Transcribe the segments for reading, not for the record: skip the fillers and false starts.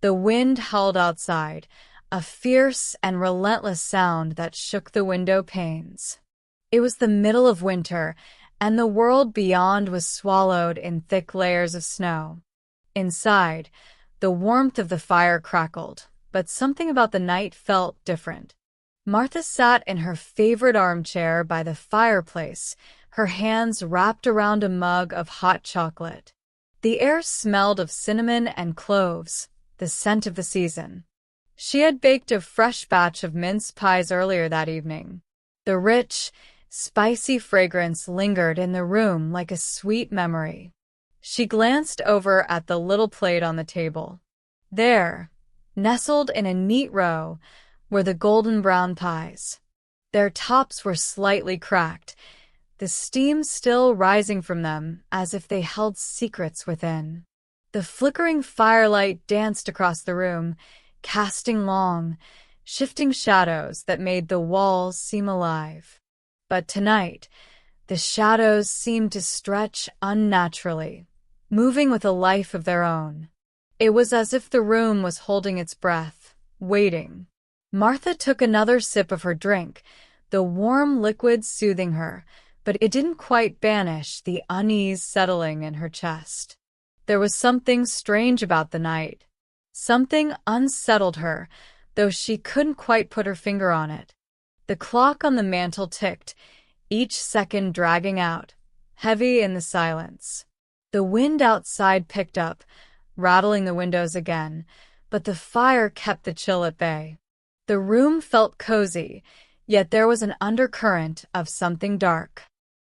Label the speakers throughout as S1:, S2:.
S1: The wind howled outside, a fierce and relentless sound that shook the window panes. It was the middle of winter, and the world beyond was swallowed in thick layers of snow. Inside, the warmth of the fire crackled, but something about the night felt different. Martha sat in her favorite armchair by the fireplace, her hands wrapped around a mug of hot chocolate. The air smelled of cinnamon and cloves, the scent of the season. She had baked a fresh batch of mince pies earlier that evening. The rich, spicy fragrance lingered in the room like a sweet memory. She glanced over at the little plate on the table. There, nestled in a neat row, were the golden brown pies. Their tops were slightly cracked, the steam still rising from them as if they held secrets within. The flickering firelight danced across the room, casting long, shifting shadows that made the walls seem alive. But tonight, the shadows seemed to stretch unnaturally, moving with a life of their own. It was as if the room was holding its breath, waiting. Martha took another sip of her drink, the warm liquid soothing her, but it didn't quite banish the unease settling in her chest. There was something strange about the night. Something unsettled her, though she couldn't quite put her finger on it. The clock on the mantel ticked, each second dragging out, heavy in the silence. The wind outside picked up, rattling the windows again, but the fire kept the chill at bay. The room felt cozy, yet there was an undercurrent of something dark.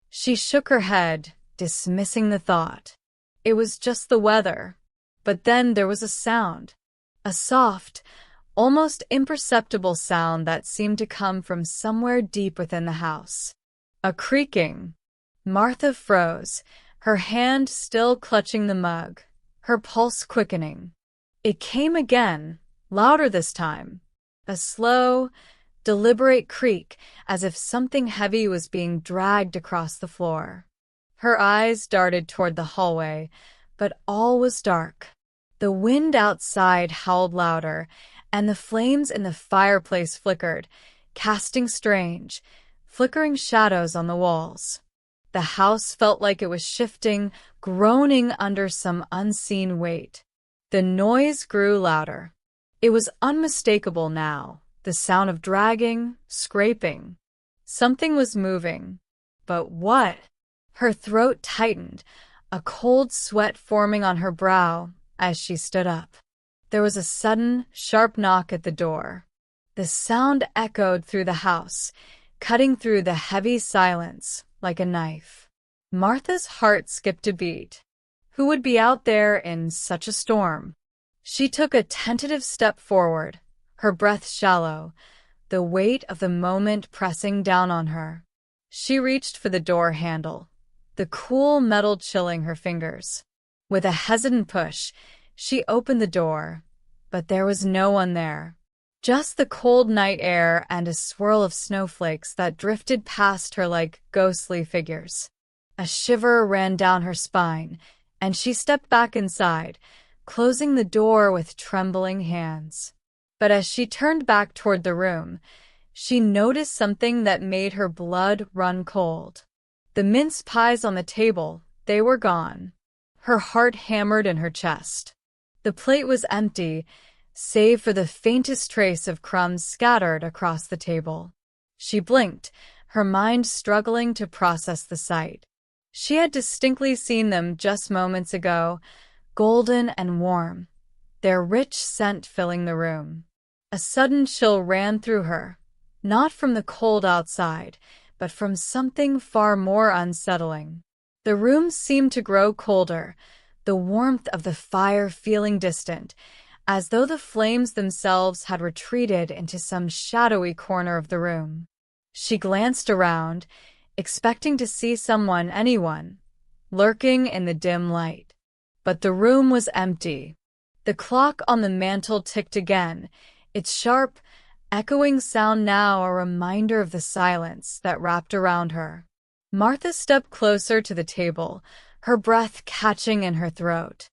S1: She shook her head, dismissing the thought. It was just the weather. But then there was a sound. A soft, almost imperceptible sound that seemed to come from somewhere deep within the house. A creaking. Martha froze, her hand still clutching the mug, her pulse quickening. It came again, louder this time. A slow, deliberate creak, as if something heavy was being dragged across the floor. Her eyes darted toward the hallway, but all was dark. The wind outside howled louder, and the flames in the fireplace flickered, casting strange, flickering shadows on the walls. The house felt like it was shifting, groaning under some unseen weight. The noise grew louder. It was unmistakable now, the sound of dragging, scraping. Something was moving. But what? Her throat tightened, a cold sweat forming on her brow as she stood up. There was a sudden, sharp knock at the door. The sound echoed through the house, cutting through the heavy silence like a knife. Martha's heart skipped a beat. Who would be out there in such a storm? She took a tentative step forward, her breath shallow, the weight of the moment pressing down on her. She reached for the door handle, the cool metal chilling her fingers. With a hesitant push, she opened the door, but there was no one there. Just the cold night air and a swirl of snowflakes that drifted past her like ghostly figures. A shiver ran down her spine, and she stepped back inside, closing the door with trembling hands. But as she turned back toward the room, she noticed something that made her blood run cold. The mince pies on the table, they were gone. Her heart hammered in her chest. The plate was empty, save for the faintest trace of crumbs scattered across the table. She blinked, her mind struggling to process the sight. She had distinctly seen them just moments ago, golden and warm, their rich scent filling the room. A sudden chill ran through her, not from the cold outside, but from something far more unsettling. The room seemed to grow colder, the warmth of the fire feeling distant, as though the flames themselves had retreated into some shadowy corner of the room. She glanced around, expecting to see anyone, lurking in the dim light. But the room was empty. The clock on the mantel ticked again, its sharp, echoing sound now a reminder of the silence that wrapped around her. Martha stepped closer to the table, her breath catching in her throat.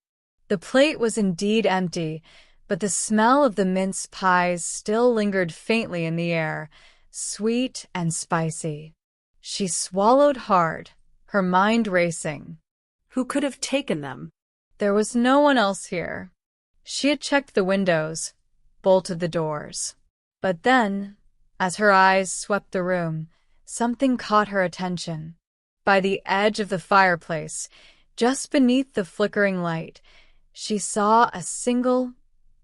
S1: The plate was indeed empty, but the smell of the mince pies still lingered faintly in the air, sweet and spicy. She swallowed hard, her mind racing.
S2: Who could have taken them?
S1: There was no one else here. She had checked the windows, bolted the doors. But then, as her eyes swept the room, something caught her attention. By the edge of the fireplace, just beneath the flickering light, she saw a single,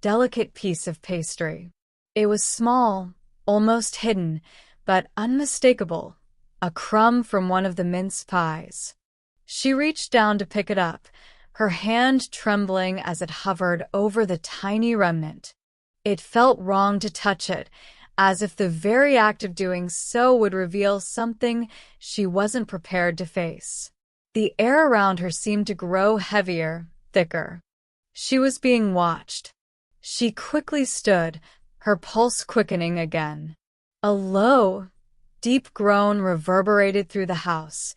S1: delicate piece of pastry. It was small, almost hidden, but unmistakable, a crumb from one of the mince pies. She reached down to pick it up, her hand trembling as it hovered over the tiny remnant. It felt wrong to touch it, as if the very act of doing so would reveal something she wasn't prepared to face. The air around her seemed to grow heavier, thicker. She was being watched. She quickly stood, her pulse quickening again. A low, deep groan reverberated through the house,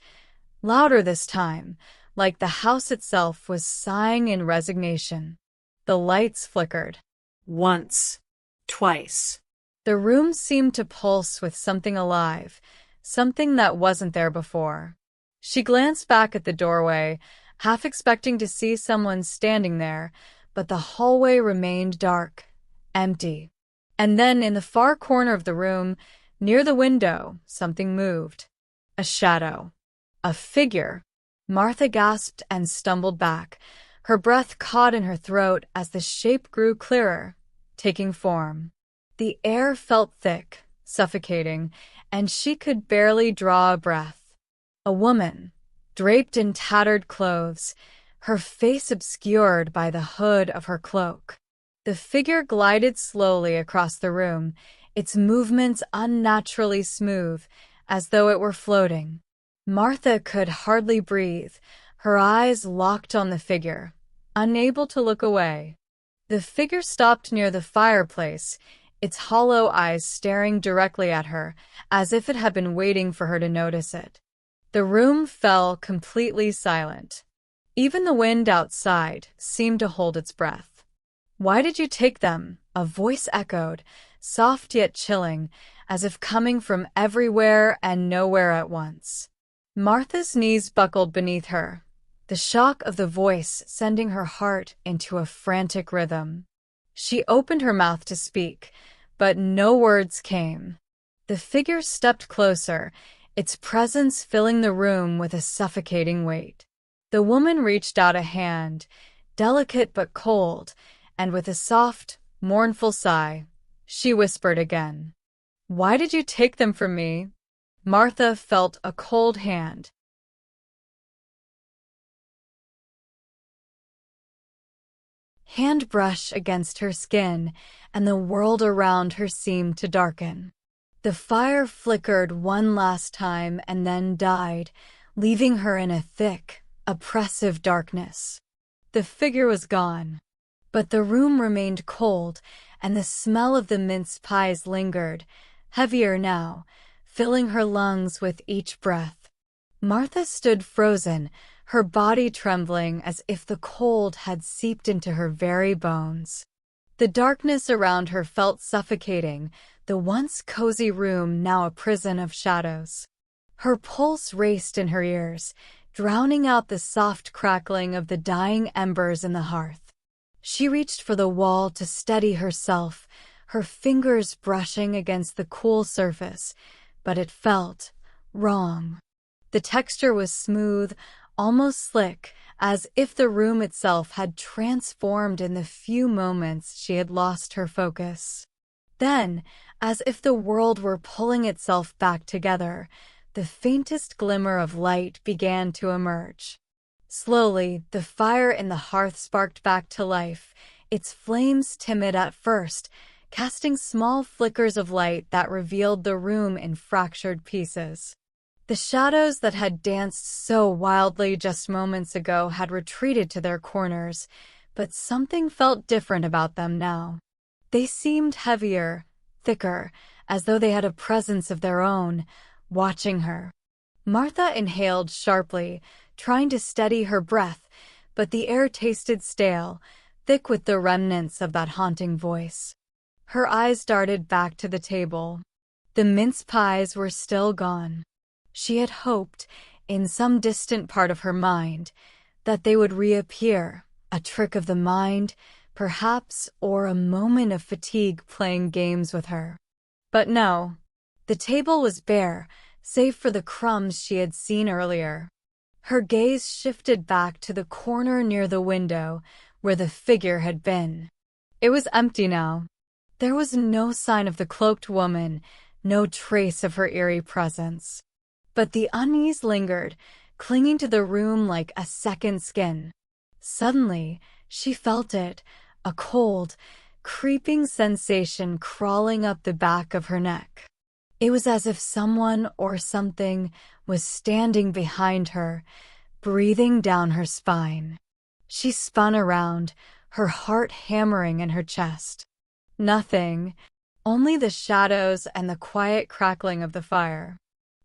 S1: louder this time, like the house itself was sighing in resignation. The lights flickered.
S2: Once. Twice.
S1: The room seemed to pulse with something alive, something that wasn't there before. She glanced back at the doorway, half expecting to see someone standing there, but the hallway remained dark, empty. And then in the far corner of the room, near the window, something moved. A shadow. A figure. Martha gasped and stumbled back, her breath caught in her throat as the shape grew clearer, taking form. The air felt thick, suffocating, and she could barely draw a breath. A woman, draped in tattered clothes, her face obscured by the hood of her cloak. The figure glided slowly across the room, its movements unnaturally smooth, as though it were floating. Martha could hardly breathe, her eyes locked on the figure, unable to look away. The figure stopped near the fireplace, its hollow eyes staring directly at her, as if it had been waiting for her to notice it. The room fell completely silent. Even the wind outside seemed to hold its breath. "Why did you take them?" a voice echoed, soft yet chilling, as if coming from everywhere and nowhere at once. Martha's knees buckled beneath her, the shock of the voice sending her heart into a frantic rhythm. She opened her mouth to speak, but no words came. The figure stepped closer, its presence filling the room with a suffocating weight. The woman reached out a hand, delicate but cold, and with a soft, mournful sigh, she whispered again, "Why did you take them from me?" Martha felt a cold hand brush against her skin, and the world around her seemed to darken. The fire flickered one last time and then died, leaving her in a thick, oppressive darkness. The figure was gone, but the room remained cold, and the smell of the mince pies lingered, heavier now, filling her lungs with each breath. Martha stood frozen, her body trembling as if the cold had seeped into her very bones. The darkness around her felt suffocating, the once cozy room now a prison of shadows. Her pulse raced in her ears, drowning out the soft crackling of the dying embers in the hearth. She reached for the wall to steady herself, her fingers brushing against the cool surface, but it felt wrong. The texture was smooth, almost slick, as if the room itself had transformed in the few moments she had lost her focus. Then, as if the world were pulling itself back together, the faintest glimmer of light began to emerge. Slowly, the fire in the hearth sparked back to life, its flames timid at first, casting small flickers of light that revealed the room in fractured pieces. The shadows that had danced so wildly just moments ago had retreated to their corners, but something felt different about them now. They seemed heavier, thicker, as though they had a presence of their own, watching her. Martha inhaled sharply, trying to steady her breath, but the air tasted stale, thick with the remnants of that haunting voice. Her eyes darted back to the table. The mince pies were still gone. She had hoped, in some distant part of her mind, that they would reappear, a trick of the mind, perhaps, or a moment of fatigue playing games with her. But no. The table was bare, save for the crumbs she had seen earlier. Her gaze shifted back to the corner near the window where the figure had been. It was empty now. There was no sign of the cloaked woman, no trace of her eerie presence. But the unease lingered, clinging to the room like a second skin. Suddenly, she felt it, a cold, creeping sensation crawling up the back of her neck. It was as if someone or something was standing behind her, breathing down her spine. She spun around, her heart hammering in her chest. Nothing, only the shadows and the quiet crackling of the fire.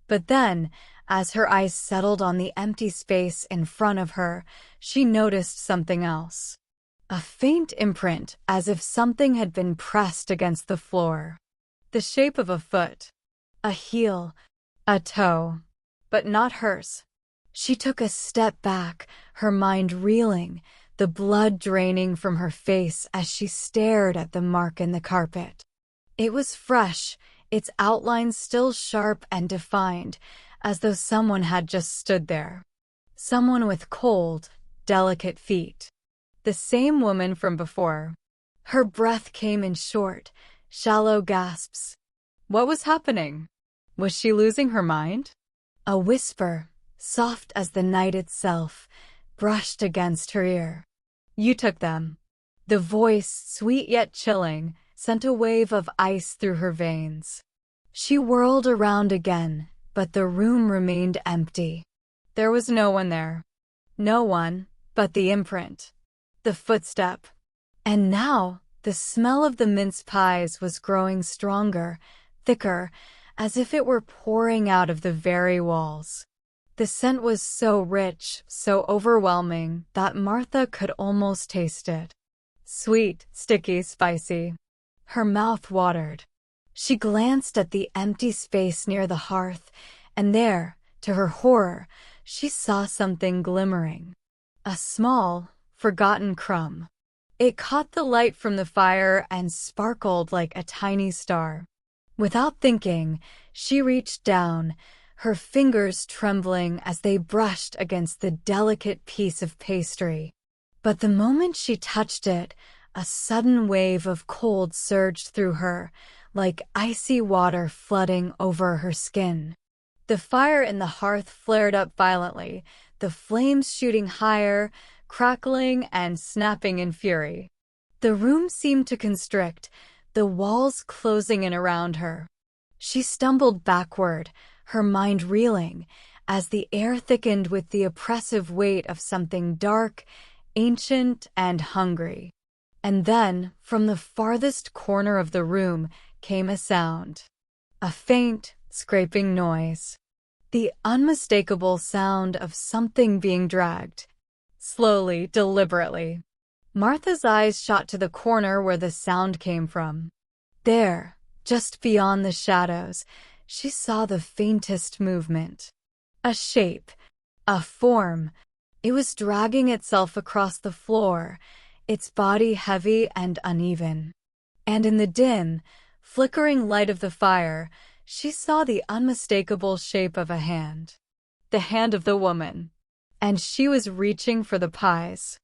S1: But then, as her eyes settled on the empty space in front of her, she noticed something else. A faint imprint, as if something had been pressed against the floor. The shape of a foot, a heel, a toe, but not hers. She took a step back, her mind reeling, the blood draining from her face as she stared at the mark in the carpet. It was fresh, its outlines still sharp and defined, as though someone had just stood there. Someone with cold, delicate feet. The same woman from before. Her breath came in short, shallow gasps. What was happening? Was she losing her mind? A whisper, soft as the night itself, brushed against her ear. You took them. The voice, sweet yet chilling, sent a wave of ice through her veins. She whirled around again, but the room remained empty. There was no one there. No one but the imprint. The footstep. And now, the smell of the mince pies was growing stronger, thicker, as if it were pouring out of the very walls. The scent was so rich, so overwhelming, that Martha could almost taste it. Sweet, sticky, spicy. Her mouth watered. She glanced at the empty space near the hearth, and there, to her horror, she saw something glimmering. A small, forgotten crumb. It caught the light from the fire and sparkled like a tiny star. Without thinking, she reached down, her fingers trembling as they brushed against the delicate piece of pastry. But the moment she touched it, a sudden wave of cold surged through her, like icy water flooding over her skin. The fire in the hearth flared up violently, the flames shooting higher, crackling and snapping in fury. The room seemed to constrict, the walls closing in around her. She stumbled backward, her mind reeling, as the air thickened with the oppressive weight of something dark, ancient, and hungry. And then, from the farthest corner of the room, came a sound. A faint, scraping noise. The unmistakable sound of something being dragged. Slowly, deliberately. Martha's eyes shot to the corner where the sound came from. There, just beyond the shadows, she saw the faintest movement. A shape, a form. It was dragging itself across the floor, its body heavy and uneven. And in the dim, flickering light of the fire, she saw the unmistakable shape of a hand. The hand of the woman. And she was reaching for the pies.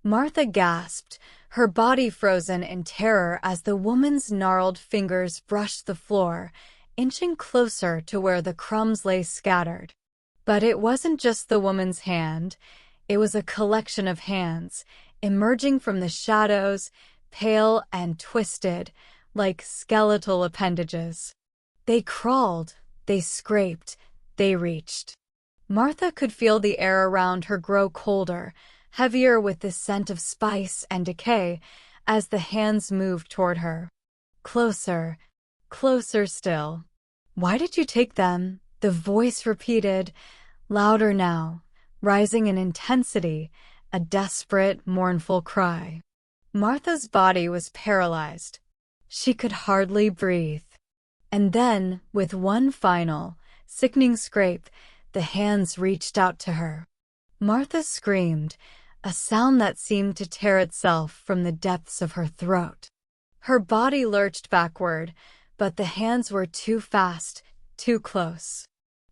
S1: Martha gasped, her body frozen in terror as the woman's gnarled fingers brushed the floor, inching closer to where the crumbs lay scattered. But it wasn't just the woman's hand, it was a collection of hands, emerging from the shadows, pale and twisted, like skeletal appendages. They crawled, they scraped, they reached. Martha could feel the air around her grow colder, heavier with the scent of spice and decay, as the hands moved toward her. Closer, closer still. Why did you take them? The voice repeated, louder now, rising in intensity, a desperate, mournful cry. Martha's body was paralyzed. She could hardly breathe. And then, with one final, sickening scrape, the hands reached out to her. Martha screamed, a sound that seemed to tear itself from the depths of her throat. Her body lurched backward, but the hands were too fast, too close.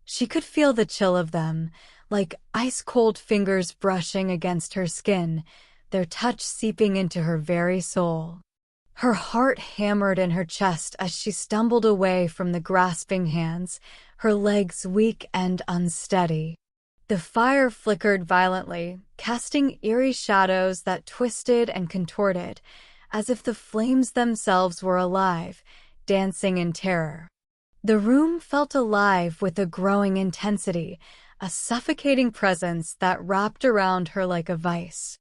S1: She could feel the chill of them, like ice-cold fingers brushing against her skin, their touch seeping into her very soul. Her heart hammered in her chest as she stumbled away from the grasping hands, her legs weak and unsteady. The fire flickered violently, casting eerie shadows that twisted and contorted, as if the flames themselves were alive, dancing in terror. The room felt alive with a growing intensity, a suffocating presence that wrapped around her like a vice.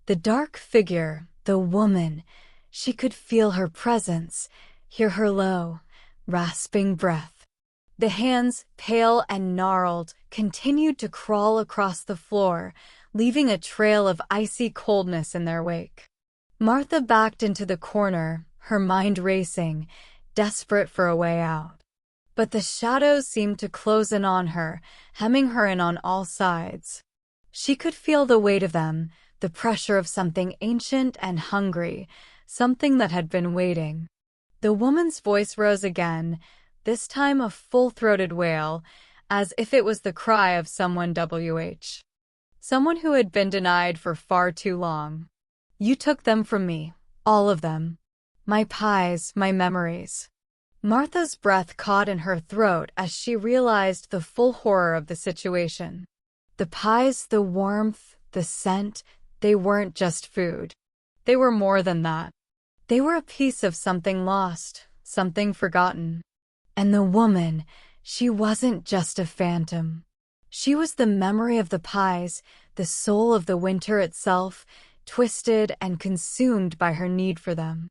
S1: The dark figure, the woman, she could feel her presence, hear her low, rasping breath. The hands, pale and gnarled, continued to crawl across the floor, leaving a trail of icy coldness in their wake. Martha backed into the corner, her mind racing, desperate for a way out. But the shadows seemed to close in on her, hemming her in on all sides. She could feel the weight of them, the pressure of something ancient and hungry, something that had been waiting. The woman's voice rose again, this time a full-throated wail, as if it was the cry of someone someone who had been denied for far too long. You took them from me, all of them. My pies, my memories. Martha's breath caught in her throat as she realized the full horror of the situation. The pies, the warmth, the scent, they weren't just food. They were more than that. They were a piece of something lost, something forgotten. And the woman, she wasn't just a phantom. She was the memory of the pies, the soul of the winter itself, twisted and consumed by her need for them.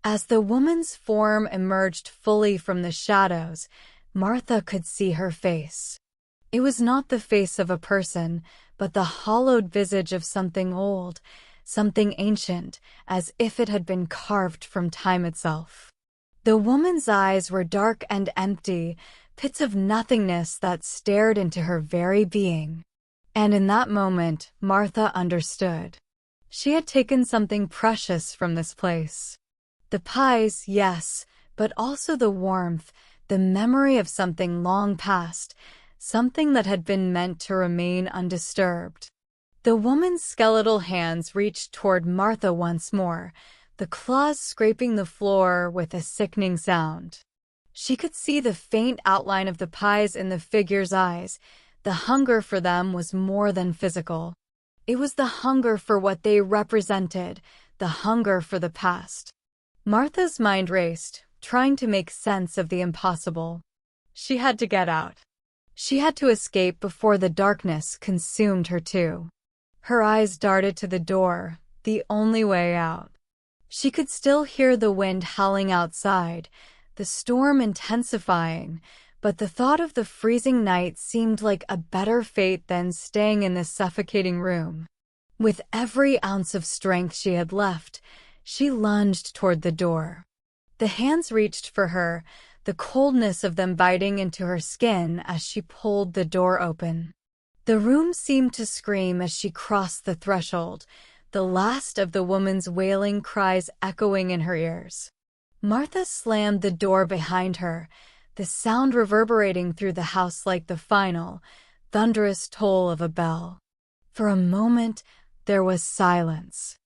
S1: As the woman's form emerged fully from the shadows, Martha could see her face. It was not the face of a person, but the hollowed visage of something old, something ancient, as if it had been carved from time itself. The woman's eyes were dark and empty, pits of nothingness that stared into her very being. And in that moment, Martha understood. She had taken something precious from this place. The pies, yes, but also the warmth, the memory of something long past, something that had been meant to remain undisturbed. The woman's skeletal hands reached toward Martha once more, the claws scraping the floor with a sickening sound. She could see the faint outline of the pies in the figure's eyes. The hunger for them was more than physical. It was the hunger for what they represented, the hunger for the past. Martha's mind raced, trying to make sense of the impossible. She had to get out. She had to escape before the darkness consumed her too. Her eyes darted to the door, the only way out. She could still hear the wind howling outside, the storm intensifying, but the thought of the freezing night seemed like a better fate than staying in this suffocating room. With every ounce of strength she had left, she lunged toward the door. The hands reached for her, the coldness of them biting into her skin as she pulled the door open. The room seemed to scream as she crossed the threshold, the last of the woman's wailing cries echoing in her ears. Martha slammed the door behind her, the sound reverberating through the house like the final, thunderous toll of a bell. For a moment, there was silence.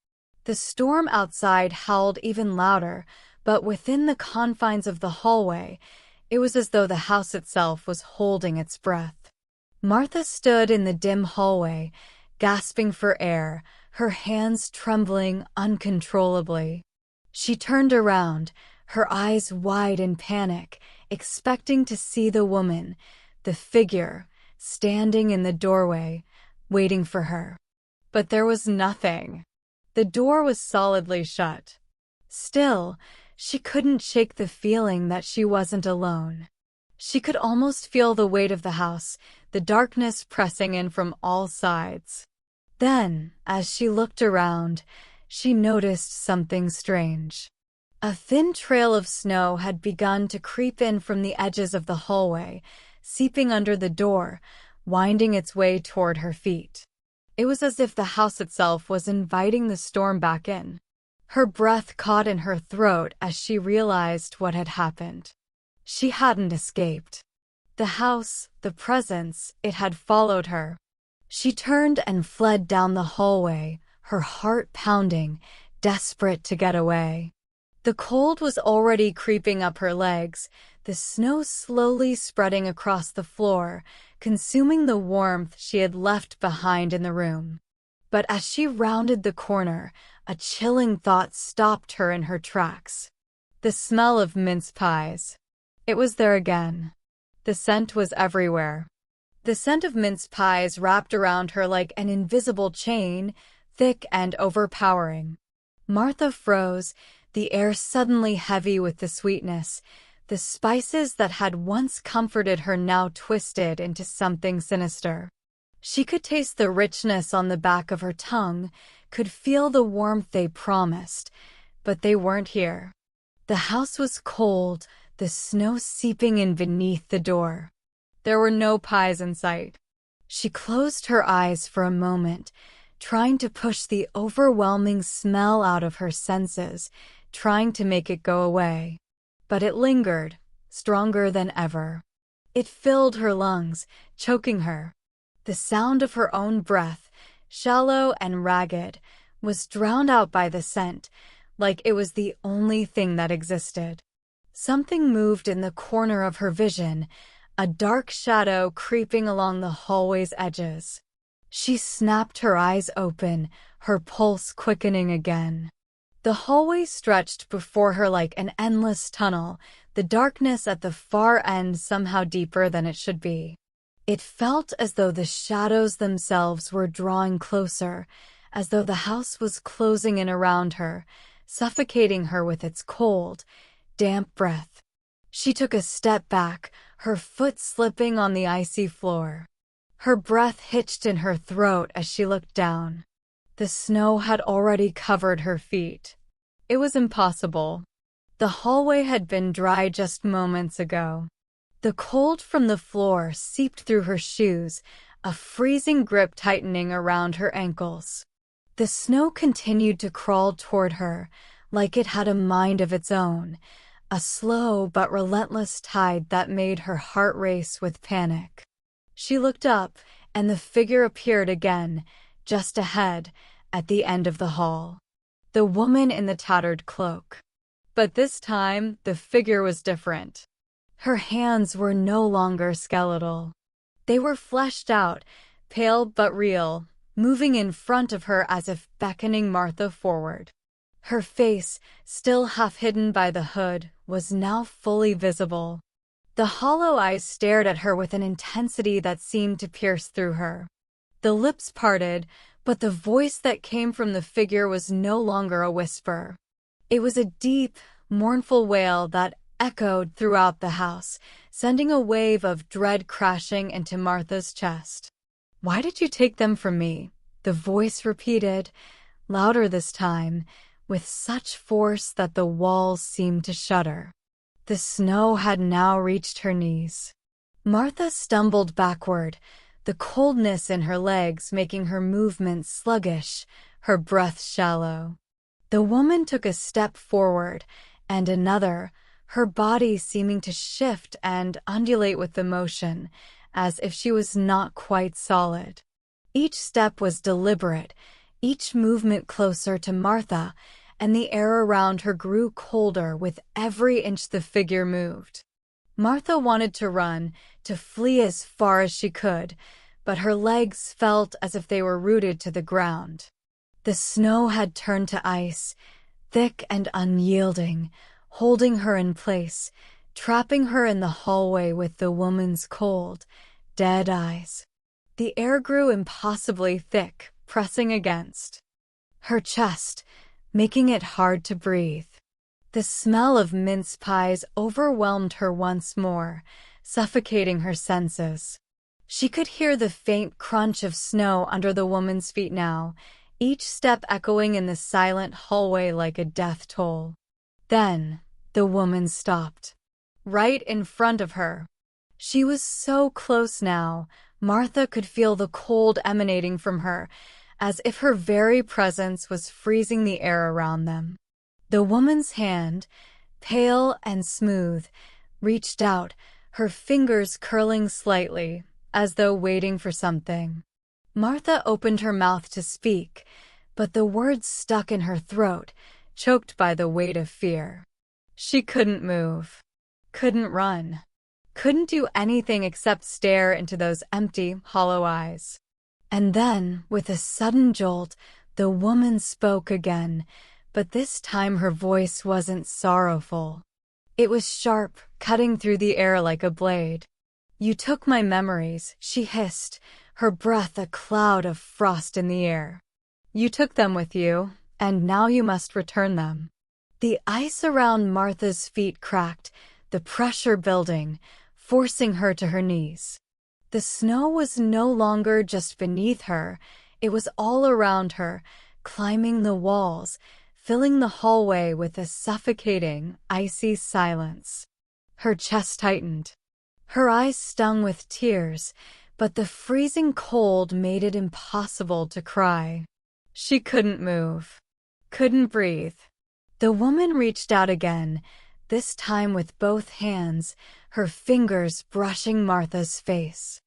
S1: The storm outside howled even louder, but within the confines of the hallway, it was as though the house itself was holding its breath. Martha stood in the dim hallway, gasping for air, her hands trembling uncontrollably. She turned around, her eyes wide in panic, expecting to see the woman, the figure, standing in the doorway, waiting for her. But there was nothing. The door was solidly shut. Still, she couldn't shake the feeling that she wasn't alone. She could almost feel the weight of the house, the darkness pressing in from all sides. Then, as she looked around, she noticed something strange. A thin trail of snow had begun to creep in from the edges of the hallway, seeping under the door, winding its way toward her feet. It was as if the house itself was inviting the storm back in. Her breath caught in her throat as she realized what had happened. She hadn't escaped. The house, the presence, it had followed her. She turned and fled down the hallway, her heart pounding, desperate to get away. The cold was already creeping up her legs, the snow slowly spreading across the floor, consuming the warmth she had left behind in the room. But as she rounded the corner, a chilling thought stopped her in her tracks. The smell of mince pies. It was there again. The scent was everywhere. The scent of mince pies wrapped around her like an invisible chain, thick and overpowering. Martha froze, the air suddenly heavy with the sweetness. The spices that had once comforted her now twisted into something sinister. She could taste the richness on the back of her tongue, could feel the warmth they promised, but they weren't here. The house was cold, the snow seeping in beneath the door. There were no pies in sight. She closed her eyes for a moment, trying to push the overwhelming smell out of her senses, trying to make it go away. But it lingered, stronger than ever. It filled her lungs, choking her. The sound of her own breath, shallow and ragged, was drowned out by the scent, like it was the only thing that existed. Something moved in the corner of her vision, a dark shadow creeping along the hallway's edges. She snapped her eyes open, her pulse quickening again. The hallway stretched before her like an endless tunnel, the darkness at the far end somehow deeper than it should be. It felt as though the shadows themselves were drawing closer, as though the house was closing in around her, suffocating her with its cold, damp breath. She took a step back, her foot slipping on the icy floor. Her breath hitched in her throat as she looked down. The snow had already covered her feet. It was impossible. The hallway had been dry just moments ago. The cold from the floor seeped through her shoes, a freezing grip tightening around her ankles. The snow continued to crawl toward her, like it had a mind of its own, a slow but relentless tide that made her heart race with panic. She looked up, and the figure appeared again, just ahead, at the end of the hall. The woman in the tattered cloak. But this time, the figure was different. Her hands were no longer skeletal. They were fleshed out, pale but real, moving in front of her as if beckoning Martha forward. Her face, still half hidden by the hood, was now fully visible. The hollow eyes stared at her with an intensity that seemed to pierce through her. The lips parted, but the voice that came from the figure was no longer a whisper. It was a deep, mournful wail that echoed throughout the house, sending a wave of dread crashing into Martha's chest. "Why did you take them from me?" the voice repeated, louder this time, with such force that the walls seemed to shudder. The snow had now reached her knees. Martha stumbled backward, the coldness in her legs making her movements sluggish, her breath shallow. The woman took a step forward, and another, her body seeming to shift and undulate with the motion, as if she was not quite solid. Each step was deliberate, each movement closer to Martha, and the air around her grew colder with every inch the figure moved. Martha wanted to run, to flee as far as she could, but her legs felt as if they were rooted to the ground. The snow had turned to ice, thick and unyielding, holding her in place, trapping her in the hallway with the woman's cold, dead eyes. The air grew impossibly thick, pressing against her chest, making it hard to breathe. The smell of mince pies overwhelmed her once more, suffocating her senses. She could hear the faint crunch of snow under the woman's feet now, each step echoing in the silent hallway like a death toll. Then, the woman stopped. Right in front of her. She was so close now, Martha could feel the cold emanating from her, as if her very presence was freezing the air around them. The woman's hand, pale and smooth, reached out, her fingers curling slightly, as though waiting for something. Martha opened her mouth to speak, but the words stuck in her throat, choked by the weight of fear. She couldn't move, couldn't run, couldn't do anything except stare into those empty, hollow eyes. And then, with a sudden jolt, the woman spoke again, but this time her voice wasn't sorrowful. It was sharp, cutting through the air like a blade. "You took my memories," she hissed, her breath a cloud of frost in the air. "You took them with you, and now you must return them." The ice around Martha's feet cracked, the pressure building, forcing her to her knees. The snow was no longer just beneath her, it was all around her, climbing the walls, filling the hallway with a suffocating, icy silence. Her chest tightened. Her eyes stung with tears, but the freezing cold made it impossible to cry. She couldn't move, couldn't breathe. The woman reached out again, this time with both hands, her fingers brushing Martha's face.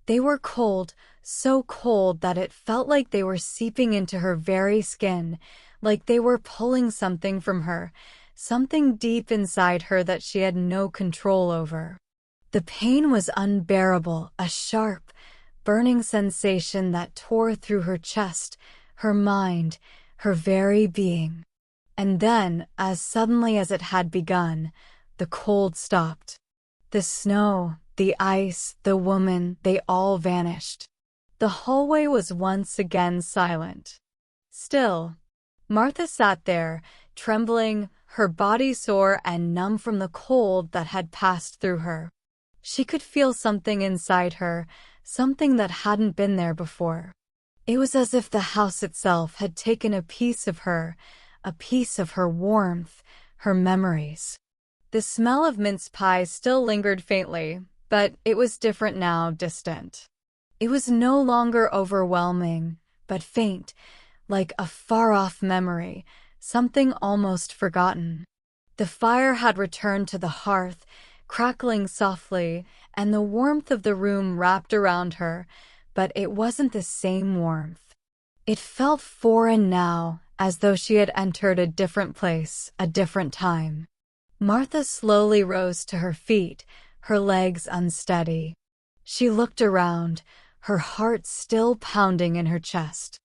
S1: They were cold, so cold that it felt like they were seeping into her very skin, like they were pulling something from her, something deep inside her that she had no control over. The pain was unbearable, a sharp, burning sensation that tore through her chest, her mind, her very being. And then, as suddenly as it had begun, the cold stopped. The snow, the ice, the woman, they all vanished. The hallway was once again silent. Still, Martha sat there, trembling, her body sore and numb from the cold that had passed through her. She could feel something inside her, something that hadn't been there before. It was as if the house itself had taken a piece of her warmth, her memories. The smell of mince pie still lingered faintly, but it was different now, distant. It was no longer overwhelming, but faint, like a far-off memory, something almost forgotten. The fire had returned to the hearth, crackling softly, and the warmth of the room wrapped around her, but it wasn't the same warmth. It felt foreign now, as though she had entered a different place, a different time. Martha slowly rose to her feet, her legs unsteady. She looked around, her heart still pounding in her chest.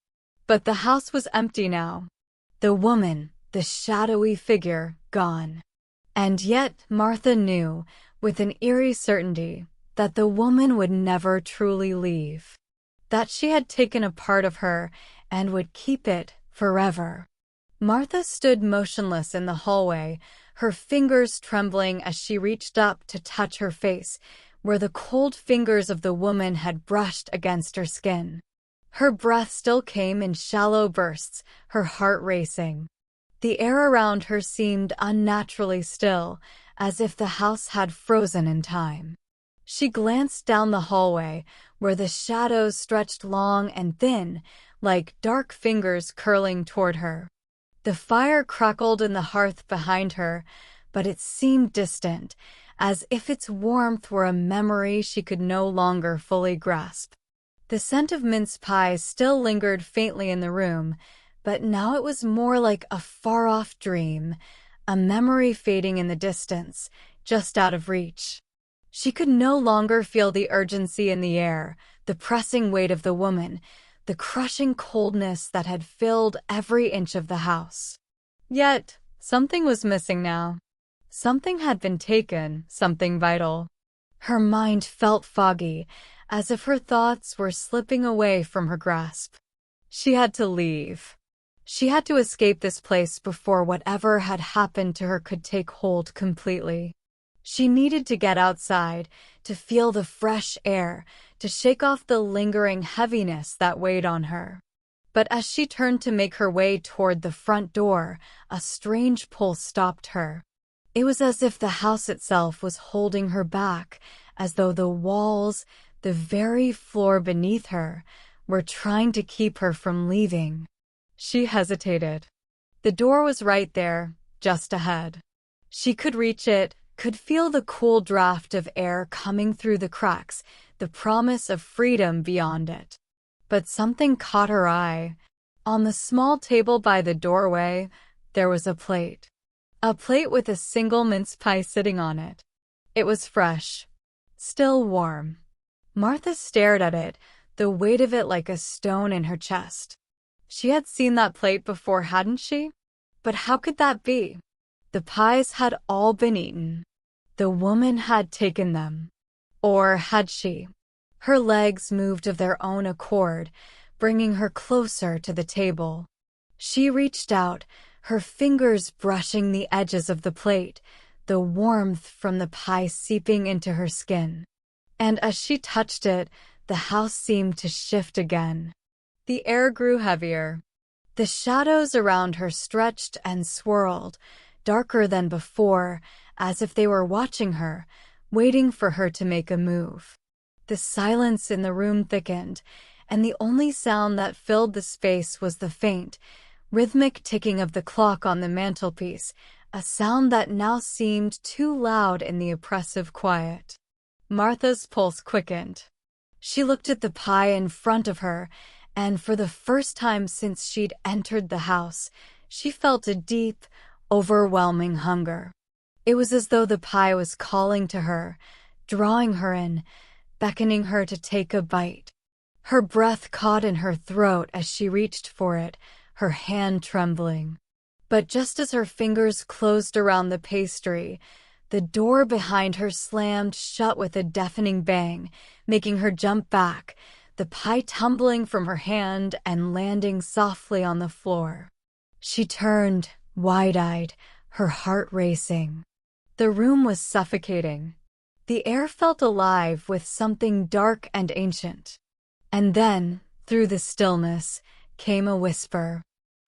S1: But the house was empty now. The woman, the shadowy figure, gone. And yet Martha knew, with an eerie certainty, that the woman would never truly leave. That she had taken a part of her and would keep it forever. Martha stood motionless in the hallway, her fingers trembling as she reached up to touch her face, where the cold fingers of the woman had brushed against her skin. Her breath still came in shallow bursts, her heart racing. The air around her seemed unnaturally still, as if the house had frozen in time. She glanced down the hallway, where the shadows stretched long and thin, like dark fingers curling toward her. The fire crackled in the hearth behind her, but it seemed distant, as if its warmth were a memory she could no longer fully grasp. The scent of mince pies still lingered faintly in the room, but now it was more like a far-off dream, a memory fading in the distance, just out of reach. She could no longer feel the urgency in the air, the pressing weight of the woman, the crushing coldness that had filled every inch of the house. Yet, something was missing now. Something had been taken, something vital. Her mind felt foggy, as if her thoughts were slipping away from her grasp. She had to leave. She had to escape this place before whatever had happened to her could take hold completely. She needed to get outside, to feel the fresh air, to shake off the lingering heaviness that weighed on her. But as she turned to make her way toward the front door, a strange pull stopped her. It was as if the house itself was holding her back, as though the walls, the very floor beneath her, were trying to keep her from leaving. She hesitated. The door was right there, just ahead. She could reach it, could feel the cool draft of air coming through the cracks, the promise of freedom beyond it. But something caught her eye. On the small table by the doorway, there was a plate. A plate with a single mince pie sitting on it. It was fresh, still warm. Martha stared at it, the weight of it like a stone in her chest. She had seen that plate before, hadn't she? But how could that be? The pies had all been eaten. The woman had taken them. Or had she? Her legs moved of their own accord, bringing her closer to the table. She reached out, her fingers brushing the edges of the plate, the warmth from the pie seeping into her skin. And as she touched it, the house seemed to shift again. The air grew heavier. The shadows around her stretched and swirled, darker than before, as if they were watching her, waiting for her to make a move. The silence in the room thickened, and the only sound that filled the space was the faint, rhythmic ticking of the clock on the mantelpiece, a sound that now seemed too loud in the oppressive quiet. Martha's pulse quickened. She looked at the pie in front of her, and for the first time since she'd entered the house, she felt a deep, overwhelming hunger. It was as though the pie was calling to her, drawing her in, beckoning her to take a bite. Her breath caught in her throat as she reached for it, her hand trembling. But just as her fingers closed around the pastry, the door behind her slammed shut with a deafening bang, making her jump back, the pie tumbling from her hand and landing softly on the floor. She turned, wide-eyed, her heart racing. The room was suffocating. The air felt alive with something dark and ancient. And then, through the stillness, came a whisper.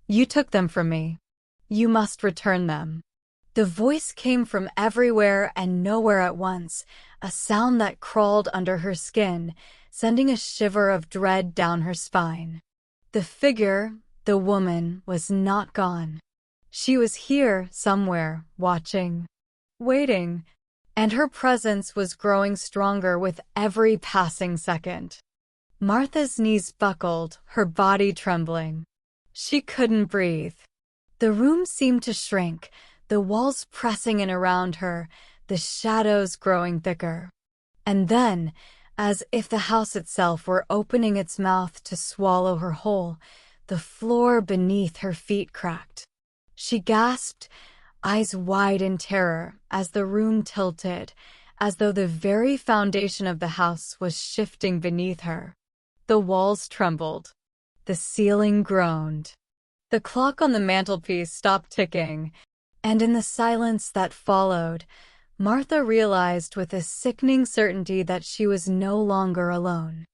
S1: "You took them from me. You must return them." The voice came from everywhere and nowhere at once, a sound that crawled under her skin, sending a shiver of dread down her spine. The figure, the woman, was not gone. She was here somewhere, watching, waiting, and her presence was growing stronger with every passing second. Martha's knees buckled, her body trembling. She couldn't breathe. The room seemed to shrink, the walls pressing in around her, the shadows growing thicker. And then, as if the house itself were opening its mouth to swallow her whole, the floor beneath her feet cracked. She gasped, eyes wide in terror, as the room tilted, as though the very foundation of the house was shifting beneath her. The walls trembled. The ceiling groaned. The clock on the mantelpiece stopped ticking, and in the silence that followed, Martha realized with a sickening certainty that she was no longer alone.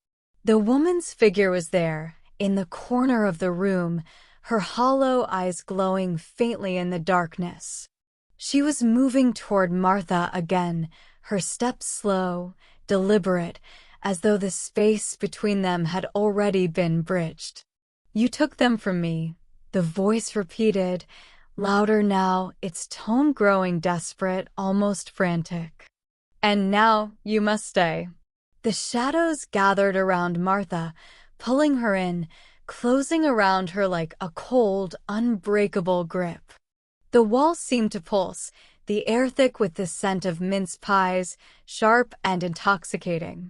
S1: The woman's figure was there, in the corner of the room, her hollow eyes glowing faintly in the darkness. She was moving toward Martha again, her steps slow, deliberate, as though the space between them had already been bridged. "You took them from me," the voice repeated, louder now, its tone growing desperate, almost frantic. "And now you must stay." The shadows gathered around Martha, pulling her in, closing around her like a cold, unbreakable grip. The walls seemed to pulse, the air thick with the scent of mince pies, sharp and intoxicating.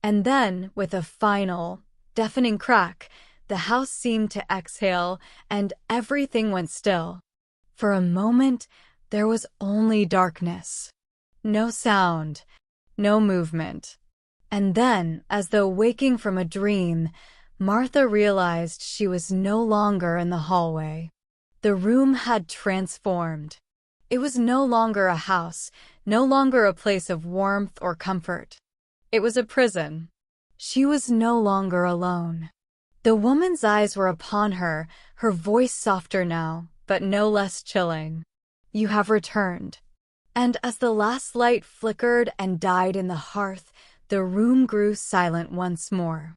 S1: And then, with a final, deafening crack, the house seemed to exhale, and everything went still. For a moment, there was only darkness. No sound, no movement. And then, as though waking from a dream, Martha realized she was no longer in the hallway. The room had transformed. It was no longer a house, no longer a place of warmth or comfort. It was a prison. She was no longer alone. The woman's eyes were upon her, her voice softer now, but no less chilling. "You have returned." And as the last light flickered and died in the hearth, the room grew silent once more.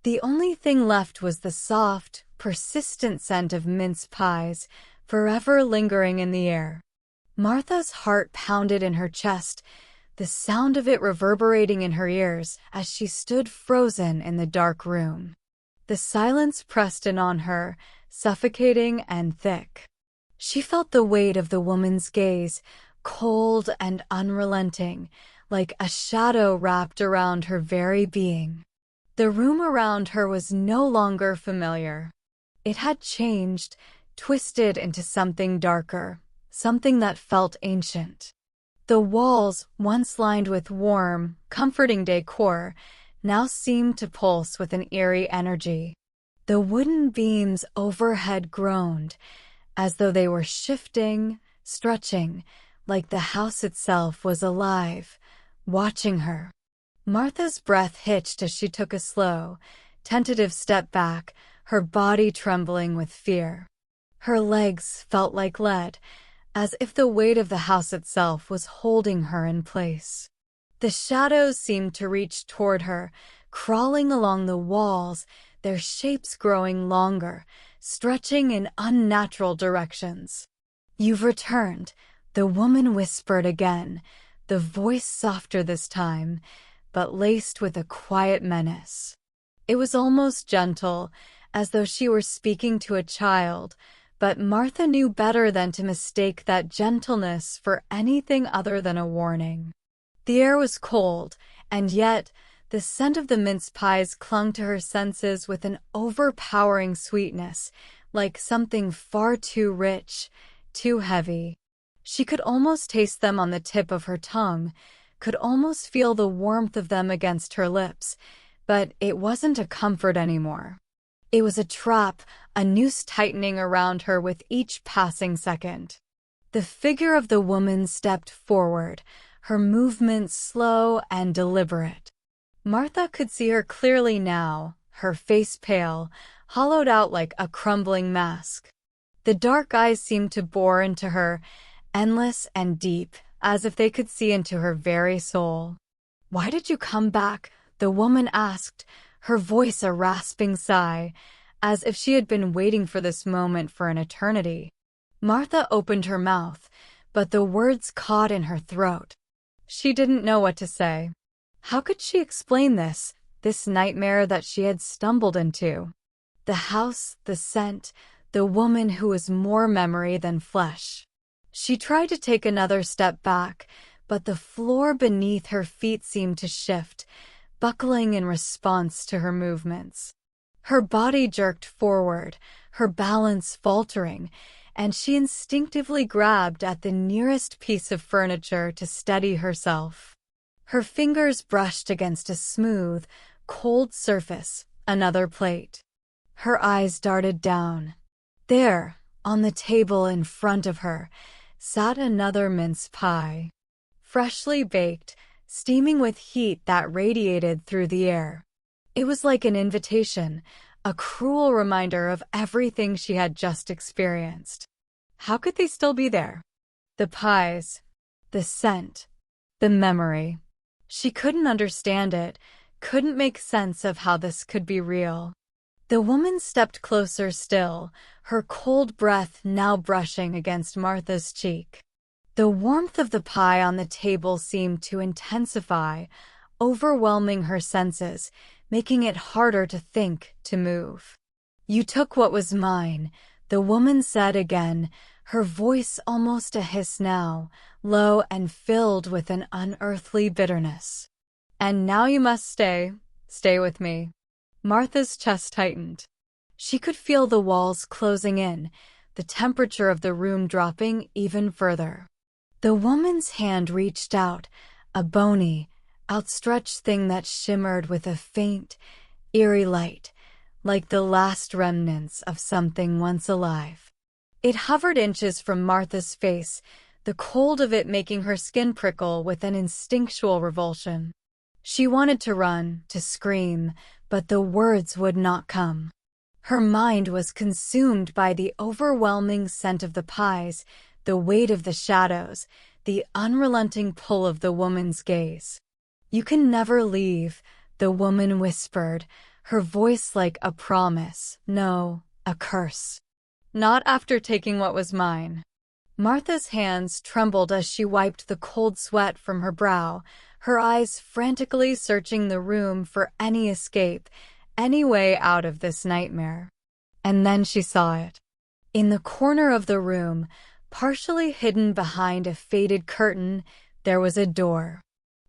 S1: The only thing left was the soft, persistent scent of mince pies, forever lingering in the air. Martha's heart pounded in her chest, the sound of it reverberating in her ears as she stood frozen in the dark room. The silence pressed in on her, suffocating and thick. She felt the weight of the woman's gaze, cold and unrelenting, like a shadow wrapped around her very being. The room around her was no longer familiar. It had changed, twisted into something darker, something that felt ancient. The walls, once lined with warm, comforting decor, now seemed to pulse with an eerie energy. The wooden beams overhead groaned, as though they were shifting, stretching, like the house itself was alive, watching her. Martha's breath hitched as she took a slow, tentative step back, her body trembling with fear. Her legs felt like lead, as if the weight of the house itself was holding her in place. The shadows seemed to reach toward her, crawling along the walls, their shapes growing longer, stretching in unnatural directions. "You've returned," the woman whispered again, the voice softer this time, but laced with a quiet menace. It was almost gentle, as though she were speaking to a child, but Martha knew better than to mistake that gentleness for anything other than a warning. The air was cold, and yet the scent of the mince pies clung to her senses with an overpowering sweetness, like something far too rich, too heavy. She could almost taste them on the tip of her tongue, could almost feel the warmth of them against her lips, but it wasn't a comfort anymore. It was a trap, a noose tightening around her with each passing second. The figure of the woman stepped forward, her movements slow and deliberate. Martha could see her clearly now, her face pale, hollowed out like a crumbling mask. The dark eyes seemed to bore into her, endless and deep, as if they could see into her very soul. "Why did you come back?" the woman asked, her voice a rasping sigh, as if she had been waiting for this moment for an eternity. Martha opened her mouth, but the words caught in her throat. She didn't know what to say. How could she explain this nightmare that she had stumbled into? The house, the scent, the woman who was more memory than flesh. She tried to take another step back, but the floor beneath her feet seemed to shift, buckling in response to her movements. Her body jerked forward, her balance faltering, and she instinctively grabbed at the nearest piece of furniture to steady herself. Her fingers brushed against a smooth, cold surface, another plate. Her eyes darted down. There, on the table in front of her, sat another mince pie. Freshly baked, steaming with heat that radiated through the air. It was like an invitation, a cruel reminder of everything she had just experienced. How could they still be there? The pies, the scent, the memory. She couldn't understand it, couldn't make sense of how this could be real. The woman stepped closer still, her cold breath now brushing against Martha's cheek. The warmth of the pie on the table seemed to intensify, overwhelming her senses, making it harder to think, to move. "You took what was mine," the woman said again, her voice almost a hiss now, low and filled with an unearthly bitterness. "And now you must stay with me." Martha's chest tightened. She could feel the walls closing in, the temperature of the room dropping even further. The woman's hand reached out, a bony, outstretched thing that shimmered with a faint, eerie light, like the last remnants of something once alive. It hovered inches from Martha's face, the cold of it making her skin prickle with an instinctual revulsion. She wanted to run, to scream, but the words would not come. Her mind was consumed by the overwhelming scent of the pies, the weight of the shadows, the unrelenting pull of the woman's gaze. "You can never leave," the woman whispered, her voice like a promise. "No, a curse. Not after taking what was mine." Martha's hands trembled as she wiped the cold sweat from her brow, her eyes frantically searching the room for any escape, any way out of this nightmare. And then she saw it. In the corner of the room, partially hidden behind a faded curtain, there was a door.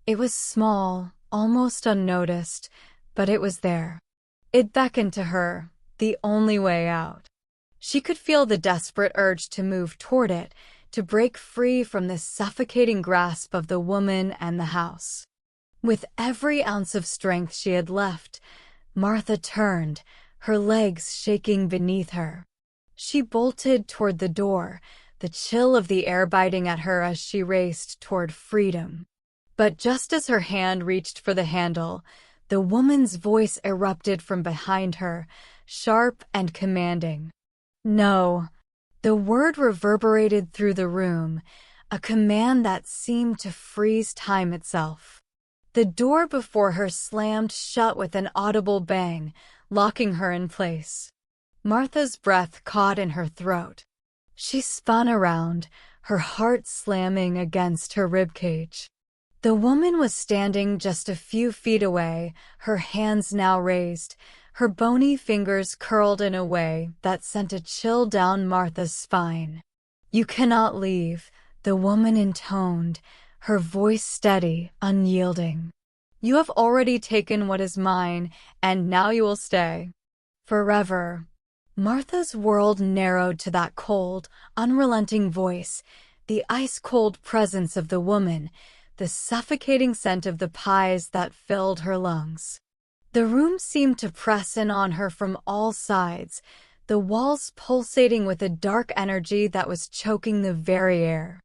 S1: It was small, almost unnoticed, but it was there. It beckoned to her, the only way out. She could feel the desperate urge to move toward it, to break free from the suffocating grasp of the woman and the house. With every ounce of strength she had left, Martha turned, her legs shaking beneath her. She bolted toward the door, the chill of the air biting at her as she raced toward freedom. But just as her hand reached for the handle, the woman's voice erupted from behind her, sharp and commanding. "No." The word reverberated through the room, a command that seemed to freeze time itself. The door before her slammed shut with an audible bang, locking her in place. Martha's breath caught in her throat. She spun around, her heart slamming against her ribcage. The woman was standing just a few feet away, her hands now raised, her bony fingers curled in a way that sent a chill down Martha's spine. "You cannot leave," the woman intoned, her voice steady, unyielding. "You have already taken what is mine, and now you will stay. Forever." Martha's world narrowed to that cold, unrelenting voice, the ice-cold presence of the woman, the suffocating scent of the pies that filled her lungs. The room seemed to press in on her from all sides, the walls pulsating with a dark energy that was choking the very air.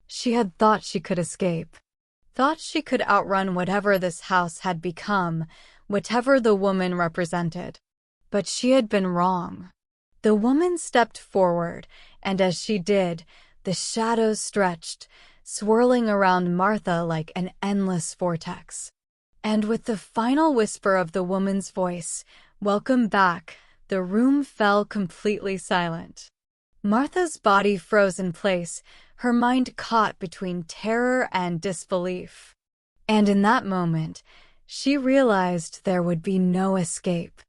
S1: She had thought she could escape, thought she could outrun whatever this house had become, whatever the woman represented. But she had been wrong. The woman stepped forward, and as she did, the shadows stretched, swirling around Martha like an endless vortex. And with the final whisper of the woman's voice, "Welcome back," the room fell completely silent. Martha's body froze in place, her mind caught between terror and disbelief. And in that moment, she realized there would be no escape.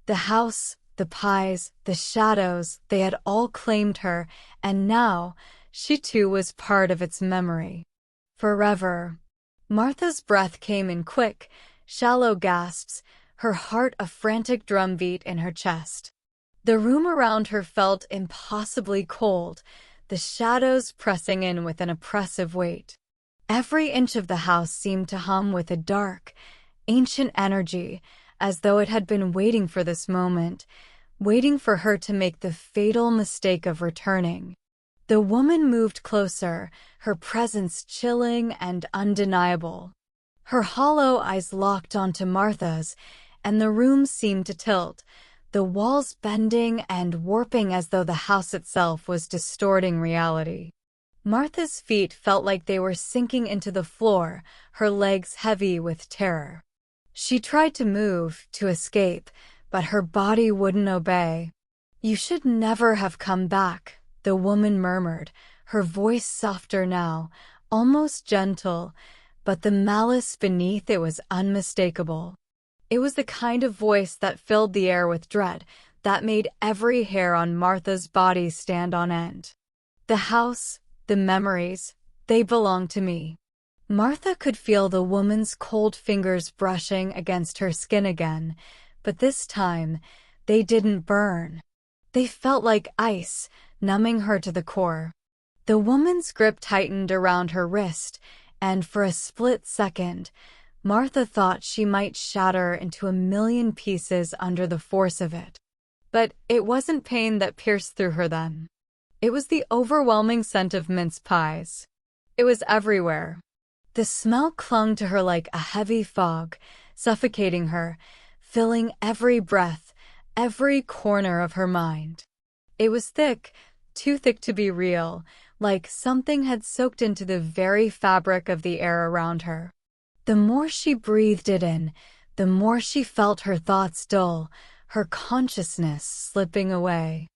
S1: The house, the pies, the shadows, they had all claimed her, and now she too was part of its memory. Forever. Martha's breath came in quick, shallow gasps, her heart a frantic drumbeat in her chest. The room around her felt impossibly cold, the shadows pressing in with an oppressive weight. Every inch of the house seemed to hum with a dark, ancient energy, as though it had been waiting for this moment, waiting for her to make the fatal mistake of returning. The woman moved closer, her presence chilling and undeniable. Her hollow eyes locked onto Martha's, and the room seemed to tilt, the walls bending and warping as though the house itself was distorting reality. Martha's feet felt like they were sinking into the floor, her legs heavy with terror. She tried to move, to escape, but her body wouldn't obey. "You should never have come back," the woman murmured, her voice softer now, almost gentle, but the malice beneath it was unmistakable. It was the kind of voice that filled the air with dread, that made every hair on Martha's body stand on end. "The house, the memories, they belong to me." Martha could feel the woman's cold fingers brushing against her skin again, but this time, they didn't burn. They felt like ice, numbing her to the core. The woman's grip tightened around her wrist, and for a split second, Martha thought she might shatter into a million pieces under the force of it. But it wasn't pain that pierced through her then. It was the overwhelming scent of mince pies. It was everywhere. The smell clung to her like a heavy fog, suffocating her, filling every breath, every corner of her mind. It was thick, too thick to be real, like something had soaked into the very fabric of the air around her. The more she breathed it in, the more she felt her thoughts dull, her consciousness slipping away.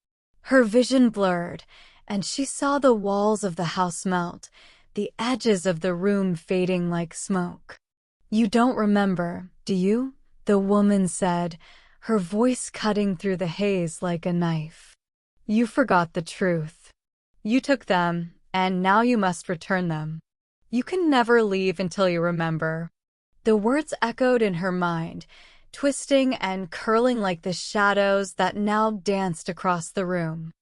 S1: Her vision blurred, and she saw the walls of the house melt, the edges of the room fading like smoke. "You don't remember, do you?" the woman said, her voice cutting through the haze like a knife. "You forgot the truth. You took them, and now you must return them. You can never leave until you remember." The words echoed in her mind, twisting and curling like the shadows that now danced across the room.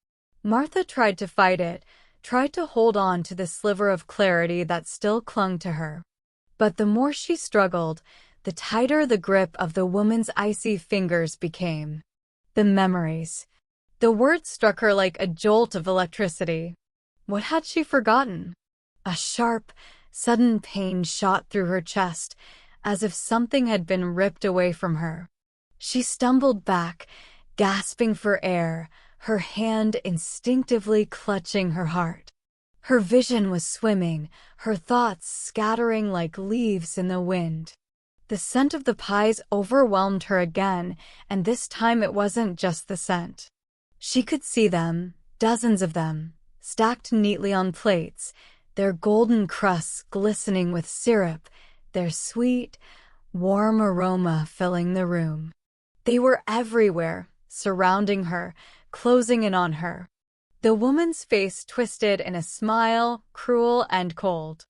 S1: Martha tried to fight it, tried to hold on to the sliver of clarity that still clung to her. But the more she struggled, the tighter the grip of the woman's icy fingers became. The memories. The words struck her like a jolt of electricity. What had she forgotten? A sharp, sudden pain shot through her chest, as if something had been ripped away from her. She stumbled back, gasping for air, her hand instinctively clutching her heart. Her vision was swimming, her thoughts scattering like leaves in the wind. The scent of the pies overwhelmed her again, and this time it wasn't just the scent. She could see them, dozens of them, stacked neatly on plates, their golden crusts glistening with syrup, their sweet, warm aroma filling the room. They were everywhere, surrounding her, closing in on her. The woman's face twisted in a smile, cruel and cold.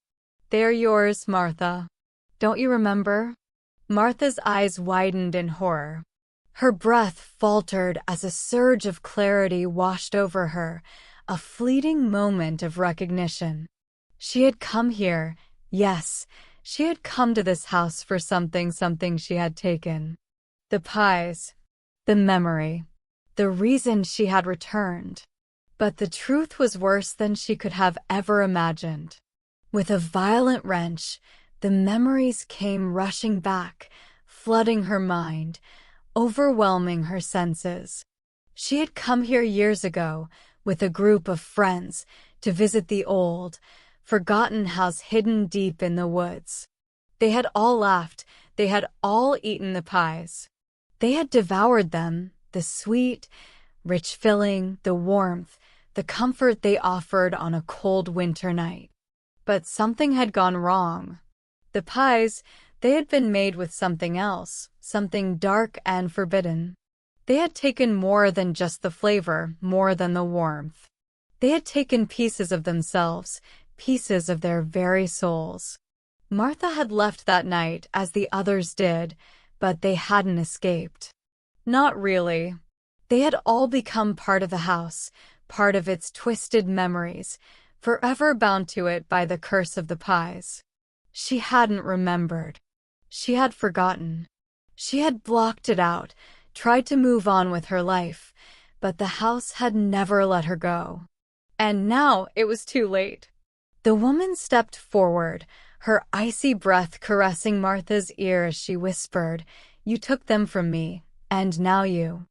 S1: "They're yours, Martha. Don't you remember?" Martha's eyes widened in horror. Her breath faltered as a surge of clarity washed over her, a fleeting moment of recognition. She had come here, yes, she had come to this house for something she had taken. The pies, the memory, the reason she had returned. But the truth was worse than she could have ever imagined. With a violent wrench, the memories came rushing back, flooding her mind, overwhelming her senses. She had come here years ago, with a group of friends, to visit the old, forgotten house hidden deep in the woods. They had all laughed, they had all eaten the pies. They had devoured them, the sweet, rich filling, the warmth, the comfort they offered on a cold winter night. But something had gone wrong. The pies, they had been made with something else, something dark and forbidden. They had taken more than just the flavor, more than the warmth. They had taken pieces of themselves, pieces of their very souls. Martha had left that night, as the others did, but they hadn't escaped. Not really. They had all become part of the house, part of its twisted memories, forever bound to it by the curse of the pies. She hadn't remembered. She had forgotten. She had blocked it out, tried to move on with her life, but the house had never let her go. And now it was too late. The woman stepped forward, her icy breath caressing Martha's ear as she whispered, "You took them from me, and now you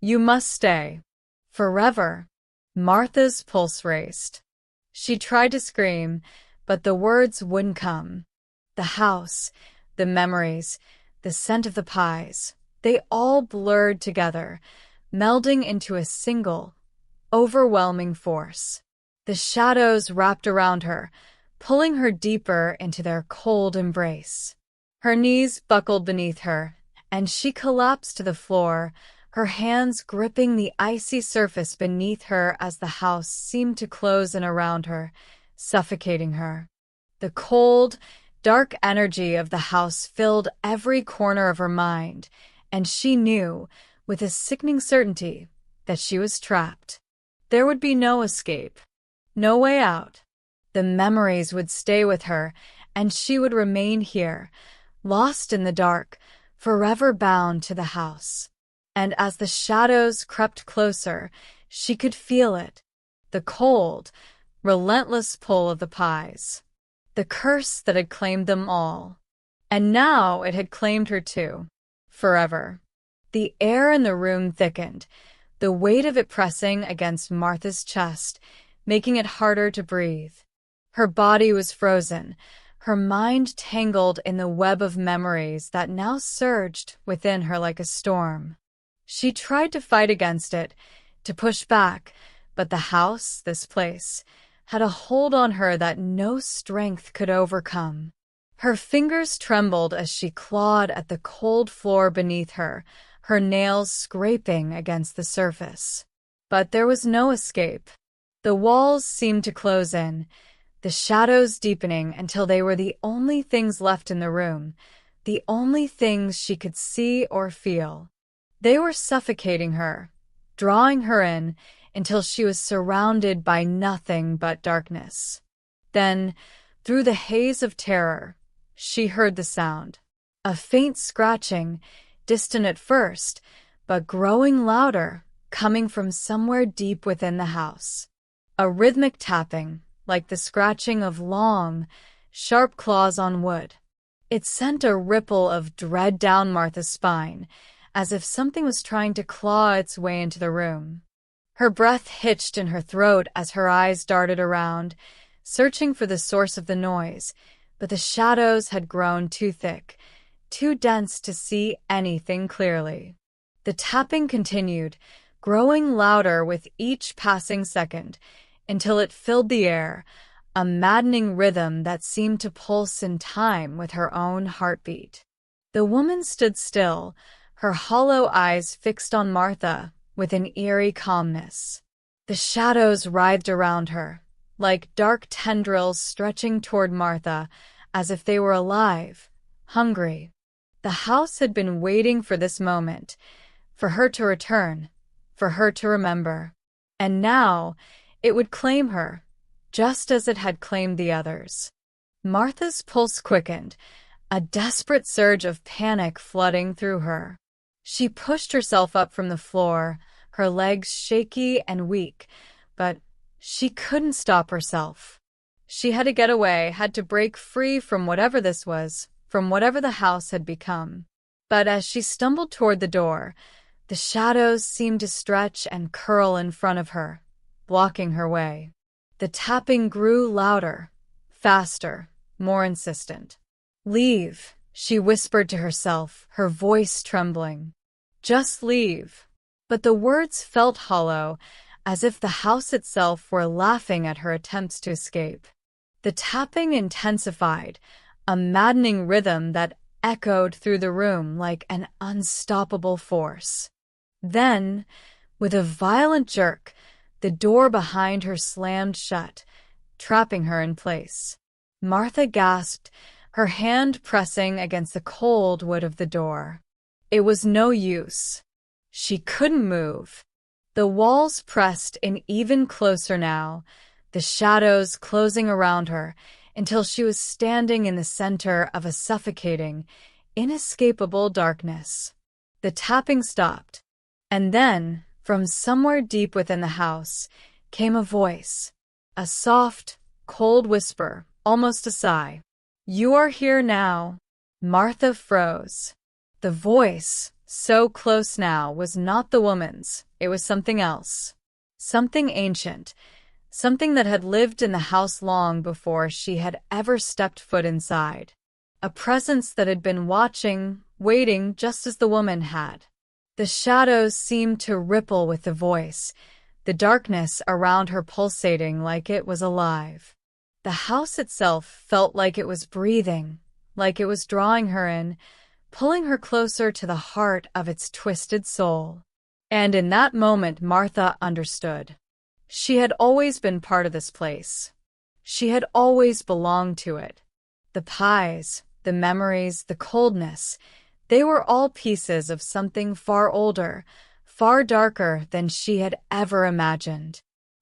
S1: must stay. Forever." Martha's pulse raced. She tried to scream, but the words wouldn't come. The house, the memories, the scent of the pies, they all blurred together, melding into a single, overwhelming force. The shadows wrapped around her, pulling her deeper into their cold embrace. Her knees buckled beneath her, and she collapsed to the floor, her hands gripping the icy surface beneath her as the house seemed to close in around her, suffocating her. The cold, dark energy of the house filled every corner of her mind, and she knew, with a sickening certainty, that she was trapped. There would be no escape, no way out. The memories would stay with her, and she would remain here, lost in the dark, forever bound to the house. And as the shadows crept closer, she could feel it, the cold, relentless pull of the pies, the curse that had claimed them all. And now it had claimed her too, forever. The air in the room thickened, the weight of it pressing against Martha's chest, making it harder to breathe. Her body was frozen, her mind tangled in the web of memories that now surged within her like a storm. She tried to fight against it, to push back, but the house, this place, had a hold on her that no strength could overcome. Her fingers trembled as she clawed at the cold floor beneath her, her nails scraping against the surface. But there was no escape. The walls seemed to close in, the shadows deepening until they were the only things left in the room, the only things she could see or feel. They were suffocating her, drawing her in until she was surrounded by nothing but darkness. Then, through the haze of terror, she heard the sound. A faint scratching, distant at first, but growing louder, coming from somewhere deep within the house. A rhythmic tapping, like the scratching of long, sharp claws on wood. It sent a ripple of dread down Martha's spine, as if something was trying to claw its way into the room. Her breath hitched in her throat as her eyes darted around, searching for the source of the noise, but the shadows had grown too thick, too dense to see anything clearly. The tapping continued, growing louder with each passing second, until it filled the air, a maddening rhythm that seemed to pulse in time with her own heartbeat. The woman stood still, her hollow eyes fixed on Martha with an eerie calmness. The shadows writhed around her, like dark tendrils stretching toward Martha, as if they were alive, hungry. The house had been waiting for this moment, for her to return, for her to remember. And now it would claim her, just as it had claimed the others. Martha's pulse quickened, a desperate surge of panic flooding through her. She pushed herself up from the floor, her legs shaky and weak, but she couldn't stop herself. She had to get away, had to break free from whatever this was, from whatever the house had become. But as she stumbled toward the door, the shadows seemed to stretch and curl in front of her, blocking her way. The tapping grew louder, faster, more insistent. "Leave," she whispered to herself, her voice trembling. "Just leave." But the words felt hollow, as if the house itself were laughing at her attempts to escape. The tapping intensified, a maddening rhythm that echoed through the room like an unstoppable force. Then, with a violent jerk, the door behind her slammed shut, trapping her in place. Martha gasped, her hand pressing against the cold wood of the door. It was no use. She couldn't move. The walls pressed in even closer now, the shadows closing around her until she was standing in the center of a suffocating, inescapable darkness. The tapping stopped, and then, from somewhere deep within the house, came a voice, a soft, cold whisper, almost a sigh. "You are here now." Martha froze. The voice, so close now, was not the woman's. It was something else. Something ancient. Something that had lived in the house long before she had ever stepped foot inside. A presence that had been watching, waiting just as the woman had. The shadows seemed to ripple with the voice, the darkness around her pulsating like it was alive. The house itself felt like it was breathing, like it was drawing her in, pulling her closer to the heart of its twisted soul. And in that moment, Martha understood. She had always been part of this place. She had always belonged to it. The pies, the memories, the coldness, they were all pieces of something far older, far darker than she had ever imagined.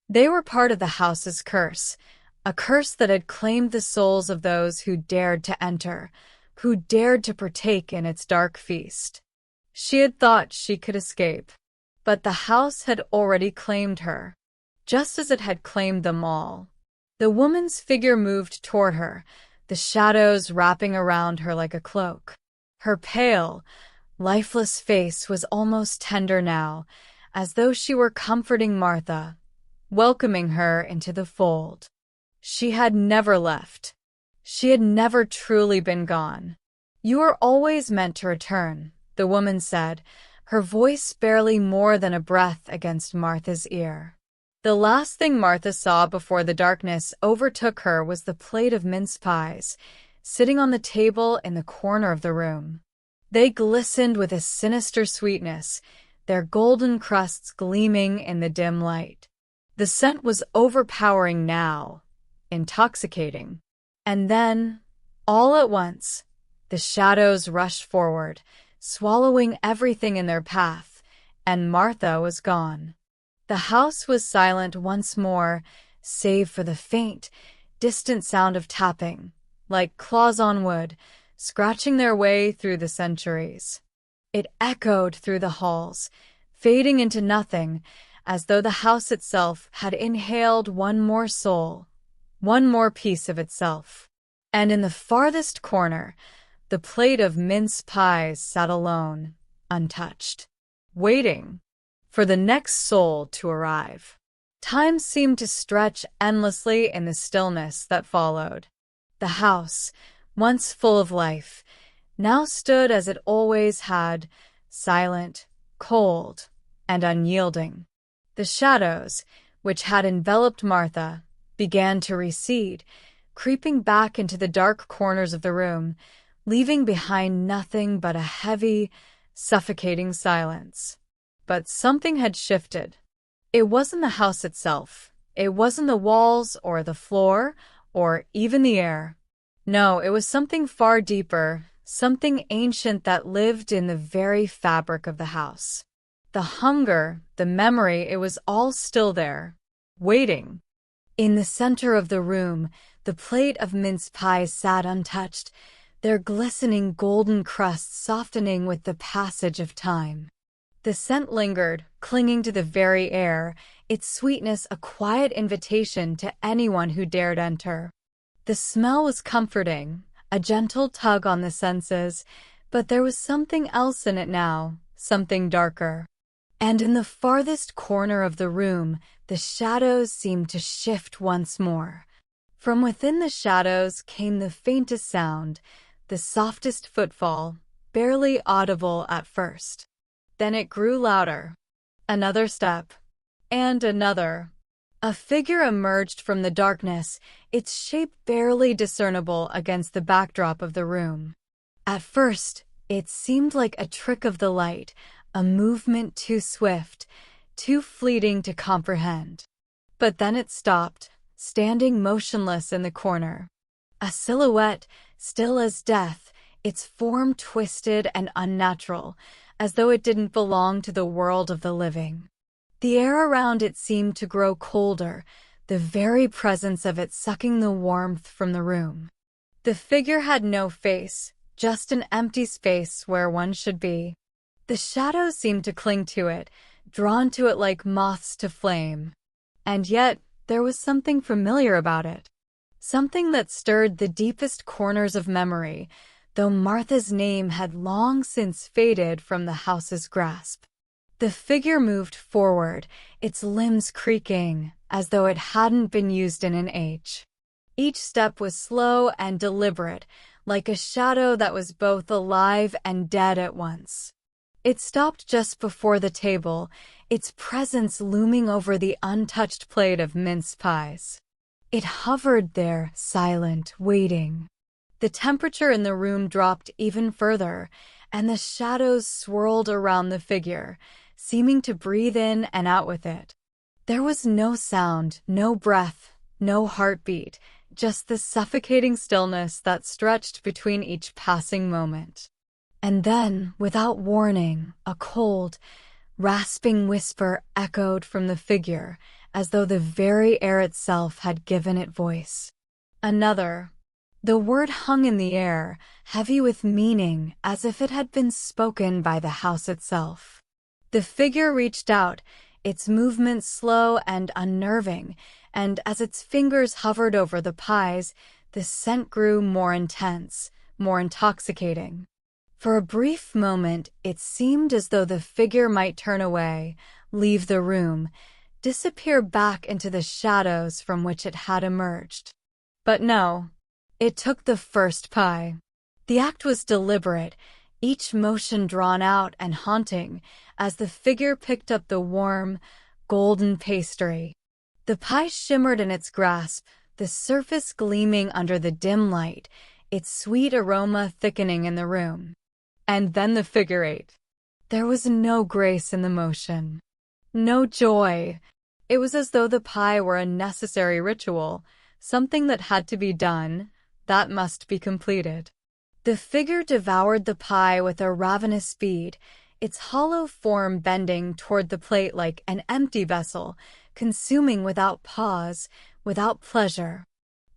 S1: They were part of the house's curse, a curse that had claimed the souls of those who dared to enter, who dared to partake in its dark feast. She had thought she could escape, but the house had already claimed her, just as it had claimed them all. The woman's figure moved toward her, the shadows wrapping around her like a cloak. Her pale, lifeless face was almost tender now, as though she were comforting Martha, welcoming her into the fold. She had never left. She had never truly been gone. "You are always meant to return," the woman said, her voice barely more than a breath against Martha's ear. The last thing Martha saw before the darkness overtook her was the plate of mince pies, sitting on the table in the corner of the room. They glistened with a sinister sweetness, their golden crusts gleaming in the dim light. The scent was overpowering now, intoxicating. And then, all at once, the shadows rushed forward, swallowing everything in their path, and Martha was gone. The house was silent once more, save for the faint, distant sound of tapping, like claws on wood, scratching their way through the centuries. It echoed through the halls, fading into nothing, as though the house itself had inhaled one more soul, one more piece of itself. And in the farthest corner, the plate of mince pies sat alone, untouched, waiting for the next soul to arrive. Time seemed to stretch endlessly in the stillness that followed. The house, once full of life, now stood as it always had, silent, cold, and unyielding. The shadows, which had enveloped Martha, began to recede, creeping back into the dark corners of the room, leaving behind nothing but a heavy, suffocating silence. But something had shifted. It wasn't the house itself. It wasn't the walls or the floor or even the air. No, it was something far deeper, something ancient that lived in the very fabric of the house. The hunger, the memory, it was all still there, waiting. In the center of the room, the plate of mince pies sat untouched, their glistening golden crusts softening with the passage of time. The scent lingered, clinging to the very air, its sweetness a quiet invitation to anyone who dared enter. The smell was comforting, a gentle tug on the senses, but there was something else in it now, something darker. And in the farthest corner of the room, the shadows seemed to shift once more. From within the shadows came the faintest sound, the softest footfall, barely audible at first. Then it grew louder. Another step. And another. A figure emerged from the darkness, its shape barely discernible against the backdrop of the room. At first, it seemed like a trick of the light, a movement too swift, too fleeting to comprehend. But then it stopped, standing motionless in the corner. A silhouette, still as death, its form twisted and unnatural, as though it didn't belong to the world of the living. The air around it seemed to grow colder, the very presence of it sucking the warmth from the room. The figure had no face, just an empty space where one should be. The shadows seemed to cling to it, drawn to it like moths to flame. And yet, there was something familiar about it. Something that stirred the deepest corners of memory, though Martha's name had long since faded from the house's grasp. The figure moved forward, its limbs creaking, as though it hadn't been used in an age. Each step was slow and deliberate, like a shadow that was both alive and dead at once. It stopped just before the table, its presence looming over the untouched plate of mince pies. It hovered there, silent, waiting. The temperature in the room dropped even further, and the shadows swirled around the figure, seeming to breathe in and out with it. There was no sound, no breath, no heartbeat, just the suffocating stillness that stretched between each passing moment. And then, without warning, a cold, rasping whisper echoed from the figure, as though the very air itself had given it voice. Another. The word hung in the air, heavy with meaning, as if it had been spoken by the house itself. The figure reached out, its movements slow and unnerving, and as its fingers hovered over the pies, the scent grew more intense, more intoxicating. For a brief moment, it seemed as though the figure might turn away, leave the room, disappear back into the shadows from which it had emerged. But no, it took the first pie. The act was deliberate, each motion drawn out and haunting as the figure picked up the warm, golden pastry. The pie shimmered in its grasp, the surface gleaming under the dim light, its sweet aroma thickening in the room. And then the figure ate. There was no grace in the motion, no joy. It was as though the pie were a necessary ritual, something that had to be done, that must be completed. The figure devoured the pie with a ravenous speed, its hollow form bending toward the plate like an empty vessel, consuming without pause, without pleasure.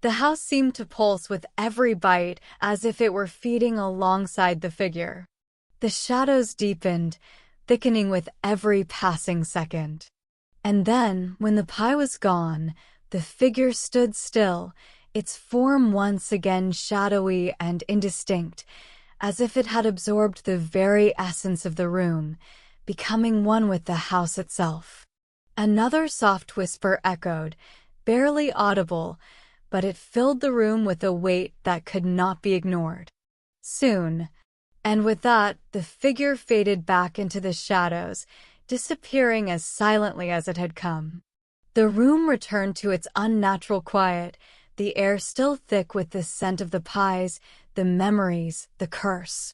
S1: The house seemed to pulse with every bite as if it were feeding alongside the figure. The shadows deepened, thickening with every passing second. And then, when the pie was gone, the figure stood still, its form once again shadowy and indistinct, as if it had absorbed the very essence of the room, becoming one with the house itself. Another soft whisper echoed, barely audible, but it filled the room with a weight that could not be ignored. Soon, and with that, the figure faded back into the shadows, disappearing as silently as it had come. The room returned to its unnatural quiet, the air still thick with the scent of the pies, the memories, the curse.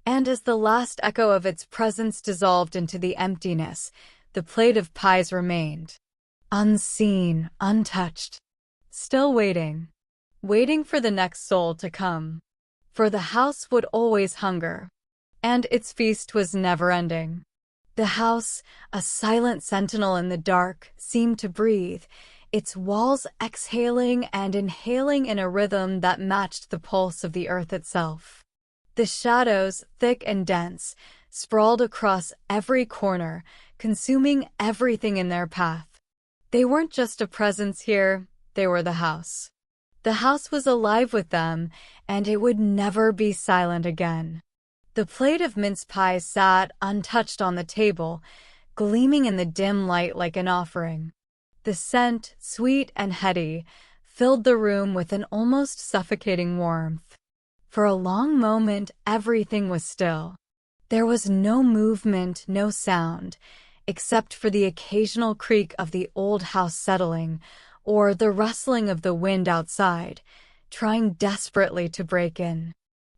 S1: And as the last echo of its presence dissolved into the emptiness, the plate of pies remained, unseen, untouched, still waiting, waiting for the next soul to come. For the house would always hunger, and its feast was never-ending. The house, a silent sentinel in the dark, seemed to breathe, its walls exhaling and inhaling in a rhythm that matched the pulse of the earth itself. The shadows, thick and dense, sprawled across every corner, consuming everything in their path. They weren't just a presence here, they were the house. The house was alive with them, and it would never be silent again. The plate of mince pies sat untouched on the table, gleaming in the dim light like an offering. The scent, sweet and heady, filled the room with an almost suffocating warmth. For a long moment, everything was still. There was no movement, no sound, except for the occasional creak of the old house settling, or the rustling of the wind outside, trying desperately to break in.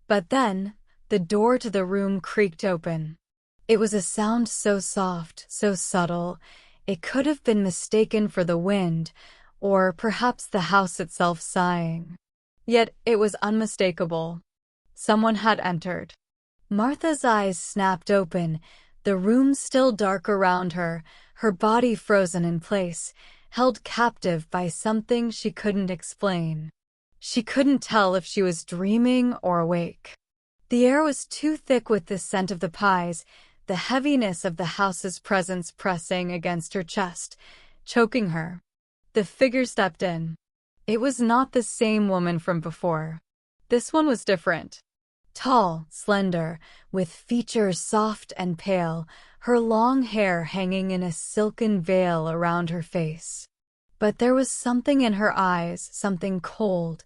S1: But then, the door to the room creaked open. It was a sound so soft, so subtle, it could have been mistaken for the wind, or perhaps the house itself sighing. Yet it was unmistakable. Someone had entered. Martha's eyes snapped open, the room still dark around her, her body frozen in place, held captive by something she couldn't explain. She couldn't tell if she was dreaming or awake. The air was too thick with the scent of the pies, the heaviness of the house's presence pressing against her chest, choking her. The figure stepped in. It was not the same woman from before. This one was different. Tall, slender, with features soft and pale, her long hair hanging in a silken veil around her face. But there was something in her eyes, something cold,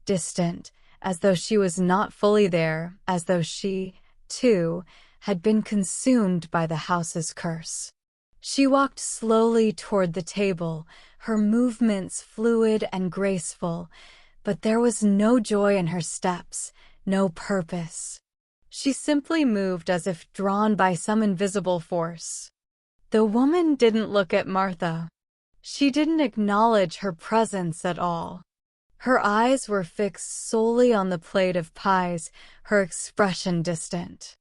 S1: distant, as though she was not fully there, as though she, too, had been consumed by the house's curse. She walked slowly toward the table, her movements fluid and graceful, but there was no joy in her steps, no purpose. She simply moved as if drawn by some invisible force. The woman didn't look at Martha. She didn't acknowledge her presence at all. Her eyes were fixed solely on the plate of pies, her expression distant.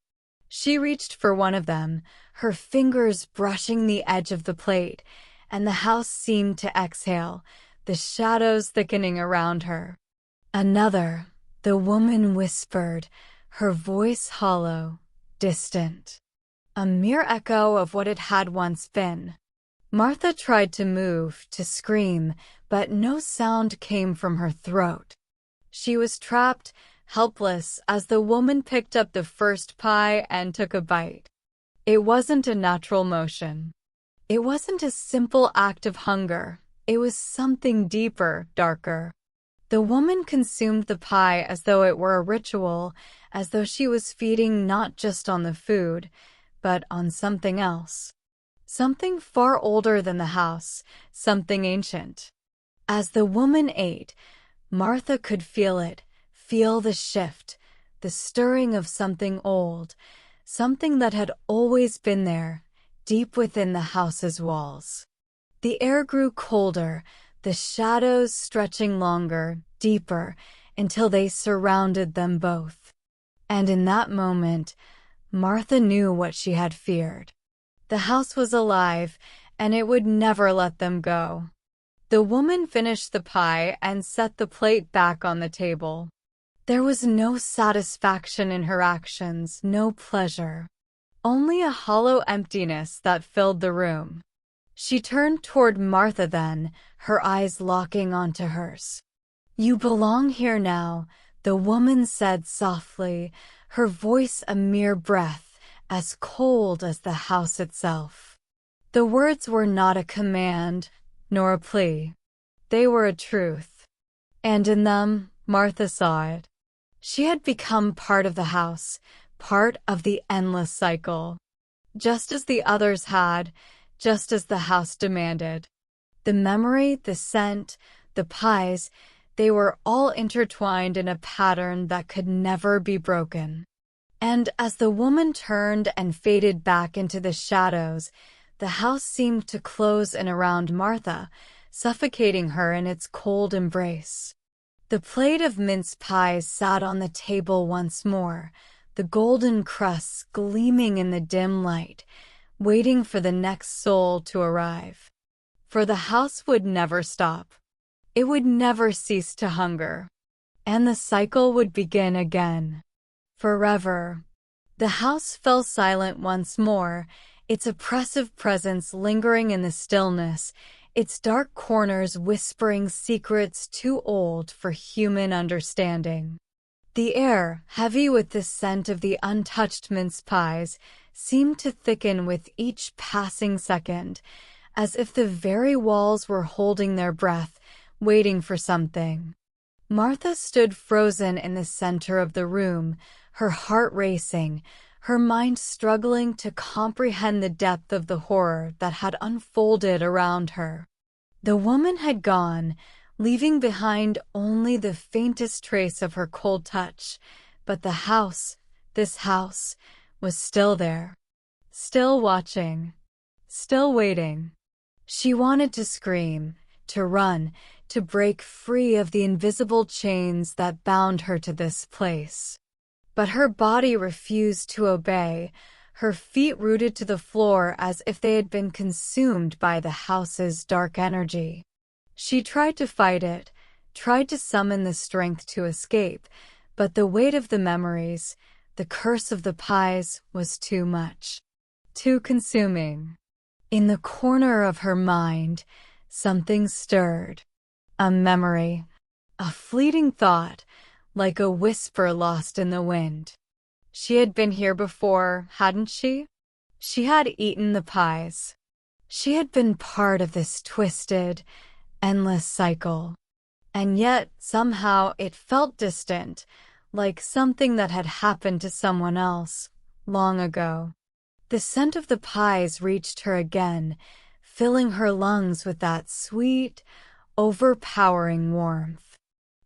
S1: She reached for one of them, her fingers brushing the edge of the plate, and the house seemed to exhale, the shadows thickening around her. Another, the woman whispered, her voice hollow, distant. A mere echo of what it had once been. Martha tried to move, to scream, but no sound came from her throat. She was trapped, helpless as the woman picked up the first pie and took a bite. It wasn't a natural motion. It wasn't a simple act of hunger. It was something deeper, darker. The woman consumed the pie as though it were a ritual, as though she was feeding not just on the food, but on something else. Something far older than the house, something ancient. As the woman ate, Martha could feel the shift, the stirring of something old, something that had always been there, deep within the house's walls. The air grew colder, the shadows stretching longer, deeper, until they surrounded them both. And in that moment, Martha knew what she had feared. The house was alive, and it would never let them go. The woman finished the pie and set the plate back on the table. There was no satisfaction in her actions, no pleasure. Only a hollow emptiness that filled the room. She turned toward Martha then, her eyes locking onto hers. "You belong here now," the woman said softly, her voice a mere breath, as cold as the house itself. The words were not a command, nor a plea. They were a truth. And in them, Martha saw it. She had become part of the house, part of the endless cycle. Just as the others had, just as the house demanded. The memory, the scent, the pies, they were all intertwined in a pattern that could never be broken. And as the woman turned and faded back into the shadows, the house seemed to close in around Martha, suffocating her in its cold embrace. The plate of mince pies sat on the table once more, the golden crusts gleaming in the dim light, waiting for the next soul to arrive. For the house would never stop. It would never cease to hunger. And the cycle would begin again. Forever. The house fell silent once more, its oppressive presence lingering in the stillness, its dark corners whispering secrets too old for human understanding. The air, heavy with the scent of the untouched mince pies, seemed to thicken with each passing second, as if the very walls were holding their breath, waiting for something. Martha stood frozen in the center of the room, her heart racing, her mind struggling to comprehend the depth of the horror that had unfolded around her. The woman had gone, leaving behind only the faintest trace of her cold touch, but the house, this house, was still there, still watching, still waiting. She wanted to scream, to run, to break free of the invisible chains that bound her to this place. But her body refused to obey, her feet rooted to the floor as if they had been consumed by the house's dark energy. She tried to fight it, tried to summon the strength to escape, but the weight of the memories, the curse of the pies, was too much, too consuming. In the corner of her mind, something stirred. A memory, a fleeting thought, like a whisper lost in the wind. She had been here before, hadn't she? She had eaten the pies. She had been part of this twisted, endless cycle. And yet, somehow, it felt distant, like something that had happened to someone else, long ago. The scent of the pies reached her again, filling her lungs with that sweet, overpowering warmth.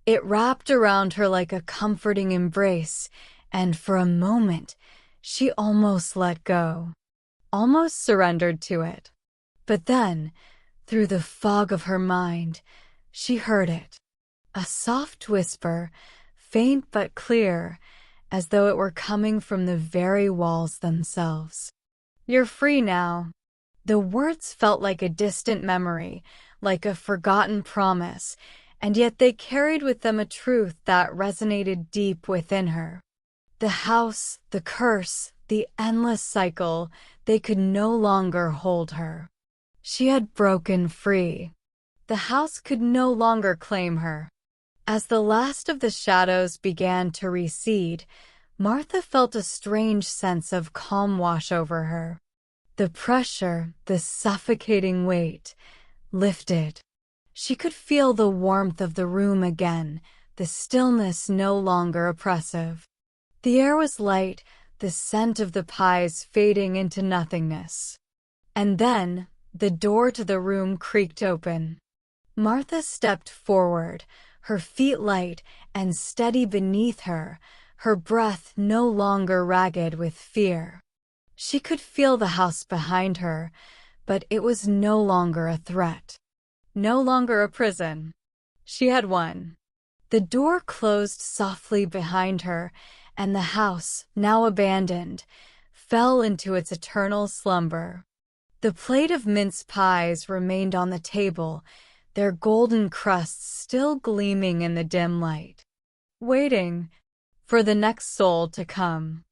S1: It wrapped around her like a comforting embrace, and for a moment, she almost let go, almost surrendered to it. But then, through the fog of her mind, she heard it. A soft whisper, faint but clear, as though it were coming from the very walls themselves. "You're free now." The words felt like a distant memory, like a forgotten promise, and yet they carried with them a truth that resonated deep within her. The house, the curse, the endless cycle, they could no longer hold her. She had broken free. The house could no longer claim her. As the last of the shadows began to recede, Martha felt a strange sense of calm wash over her. The pressure, the suffocating weight, lifted. She could feel the warmth of the room again, the stillness no longer oppressive. The air was light, the scent of the pies fading into nothingness. And then, the door to the room creaked open. Martha stepped forward, her feet light and steady beneath her, her breath no longer ragged with fear. She could feel the house behind her, but it was no longer a threat. No longer a prison. She had won. The door closed softly behind her, and the house, now abandoned, fell into its eternal slumber. The plate of mince pies remained on the table, their golden crusts still gleaming in the dim light, waiting for the next soul to come.